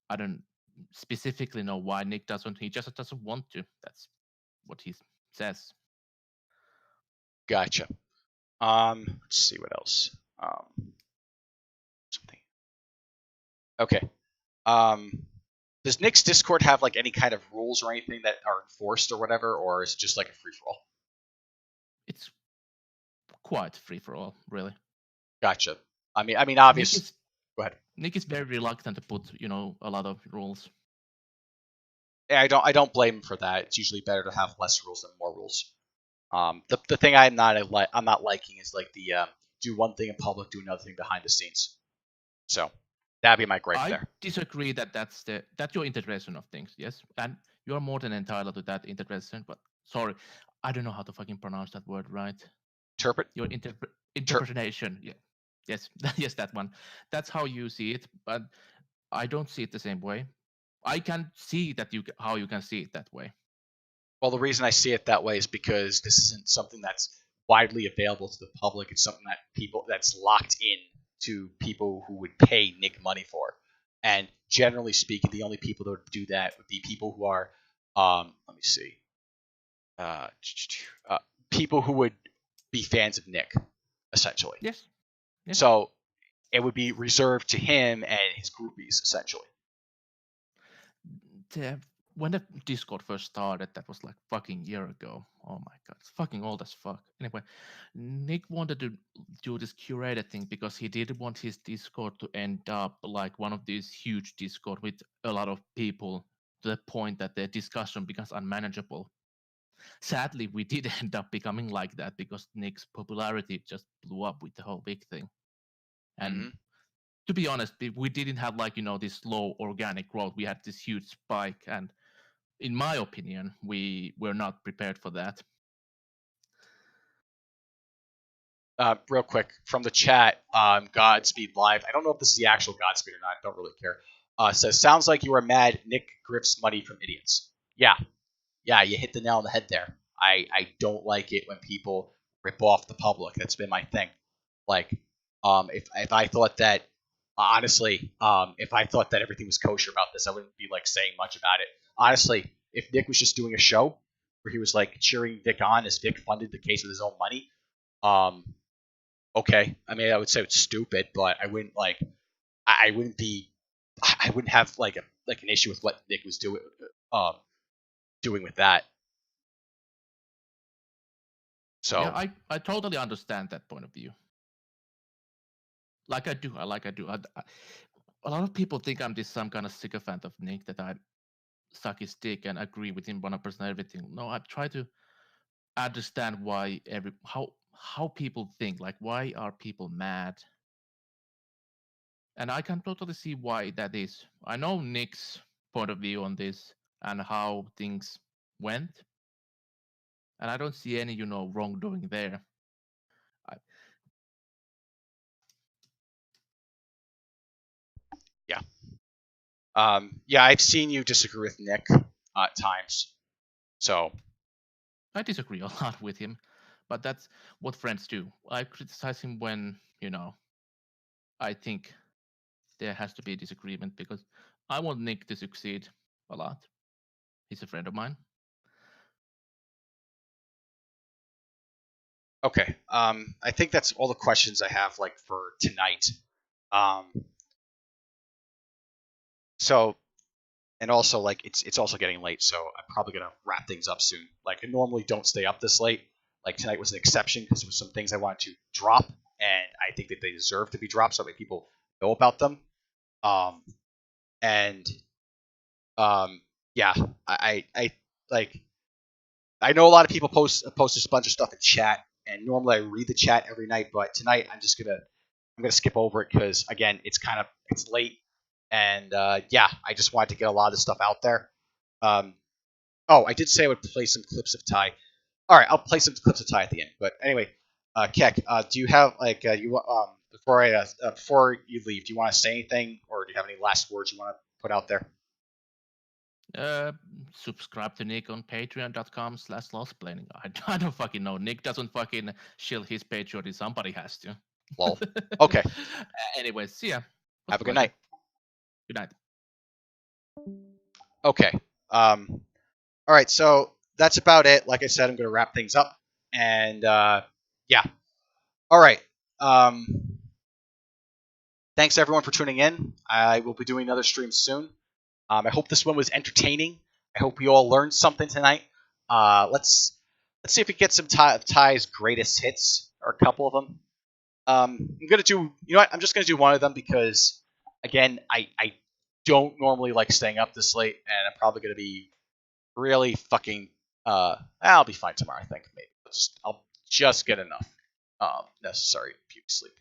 I don't specifically know why Nick doesn't. He just doesn't want to. That's what he says. gotcha. Let's see what else. Something. Okay. Does Nick's Discord have like any kind of rules or anything that are enforced or whatever, or is it just like a free for all? It's quite free for all, really. Gotcha. I mean, obviously. Go ahead. Nick is very reluctant to put, you know, a lot of rules. Yeah, I don't blame him for that. It's usually better to have less rules than more rules. The thing I'm not liking is like the do one thing in public, do another thing behind the scenes. So that'd be my gripe there. I disagree that that's your interpretation of things. Yes, and you're more than entitled to that interpretation. But sorry, I don't know how to fucking pronounce that word right. Interpret. Your interpretation. Yeah. Yes, yes, that one. That's how you see it, but I don't see it the same way. I can see that how you can see it that way. Well, the reason I see it that way is because this isn't something that's widely available to the public. It's something that's locked in to people who would pay Nick money for. And generally speaking, the only people that would do that would be people who are, let me see, people who would be fans of Nick, essentially. Yes. So it would be reserved to him and his groupies, essentially. When the Discord first started, that was like fucking year ago. Oh my god, it's fucking old as fuck. Anyway, Nick wanted to do this curated thing because he didn't want his Discord to end up like one of these huge Discord with a lot of people to the point that the discussion becomes unmanageable. Sadly, we did end up becoming like that because Nick's popularity just blew up with the whole big thing. And to be honest, we didn't have like, you know, this slow organic growth. We had this huge spike, and in my opinion, we were not prepared for that. Real quick from the chat, Godspeed Live. I don't know if this is the actual Godspeed or not. I don't really care. Says, sounds like you were mad Nick grips money from idiots. Yeah, you hit the nail on the head there. I don't like it when people rip off the public. That's been my thing. Like, if I thought that, honestly, if I thought that everything was kosher about this, I wouldn't be like saying much about it. Honestly, if Nick was just doing a show where he was like cheering Vic on as Vic funded the case with his own money, okay. I mean, I would say it's stupid, but I wouldn't like, I wouldn't have like an issue with what Nick was doing with that. So Yeah, I totally understand that point of view. Like I do. A lot of people think I'm this some kind of sycophant of Nick, that I suck his dick and agree with him 100% everything. No, I try to understand why how people think. Like, why are people mad? And I can totally see why that is. I know Nick's point of view on this and how things went, and I don't see any wrongdoing there. I, yeah, I've seen you disagree with Nick at times. So I disagree a lot with him, but that's what friends do. I criticize him when I think there has to be a disagreement, because I want Nick to succeed a lot. He's a friend of mine. okay, I think that's all the questions I have like for tonight. Um, so and also like it's also getting late, so I'm probably gonna wrap things up soon. Like I normally don't stay up this late. Like tonight was an exception because there was some things I wanted to drop, and I think that they deserve to be dropped so that people know about them. Um, and yeah, I like I know a lot of people post a bunch of stuff in chat, and normally I read the chat every night, but tonight I'm gonna skip over it because again it's late, and yeah, I just wanted to get a lot of this stuff out there. Oh, I did say I would play some clips of Ty. All right, I'll play some clips of Ty at the end. But anyway, Keck, do you have like before you leave, do you want to say anything, or do you have any last words you want to put out there? Subscribe to Nick on patreon.com/lostplanning. I don't fucking know. Nick doesn't fucking shill his Patreon. Somebody has to. Lol. Okay. Anyways, see ya. Have a good night. Good night. Okay. All right. So that's about it. Like I said, I'm going to wrap things up, and yeah. All right. Thanks everyone for tuning in. I will be doing another stream soon. I hope this one was entertaining. I hope you all learned something tonight. Let's see if we get some Ty's greatest hits, or a couple of them. I'm gonna do. You know what? I'm just gonna do one of them because, again, I don't normally like staying up this late, and I'm probably gonna be really fucking. I'll be fine tomorrow. I think maybe I'll just get enough necessary beauty sleep.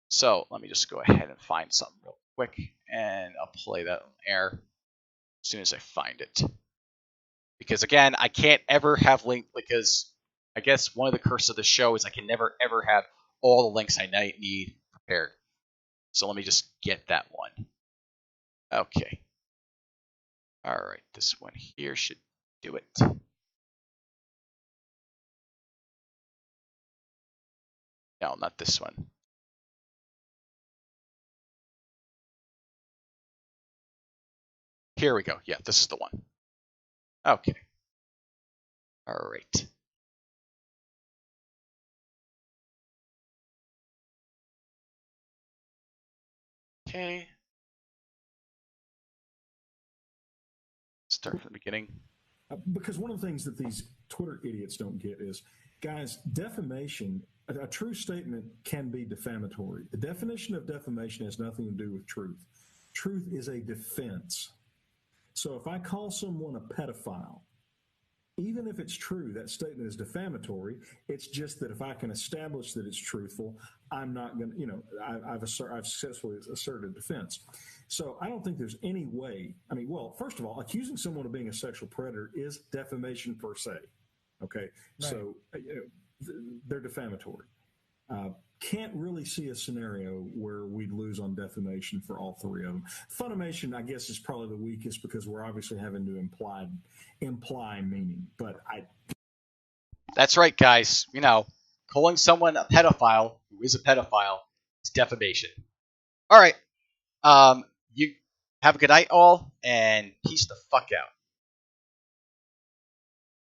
So let me just go ahead and find something real quick, and I'll play that on air as soon as I find it. Because again, I can't ever have link, because I guess one of the curses of the show is I can never ever have all the links I need prepared. So let me just get that one. Okay. All right, this one here should do it. No, not this one. Here we go. Yeah, this is the one. Okay. All right. Okay. Start from the beginning. Because one of the things that these Twitter idiots don't get is, guys, defamation, a true statement can be defamatory. The definition of defamation has nothing to do with truth. Truth is a defense. So if I call someone a pedophile, even if it's true, that statement is defamatory. It's just that if I can establish that it's truthful, I'm not going to, I've successfully asserted defense. So I don't think there's any way. I mean, well, first of all, accusing someone of being a sexual predator is defamation per se. Okay. Right. So they're defamatory. Can't really see a scenario where we'd lose on defamation for all three of them. Funimation, I guess, is probably the weakest because we're obviously having to imply meaning. But That's right, guys. Calling someone a pedophile who is a pedophile is defamation. All right. You have a good night, all, and peace the fuck out.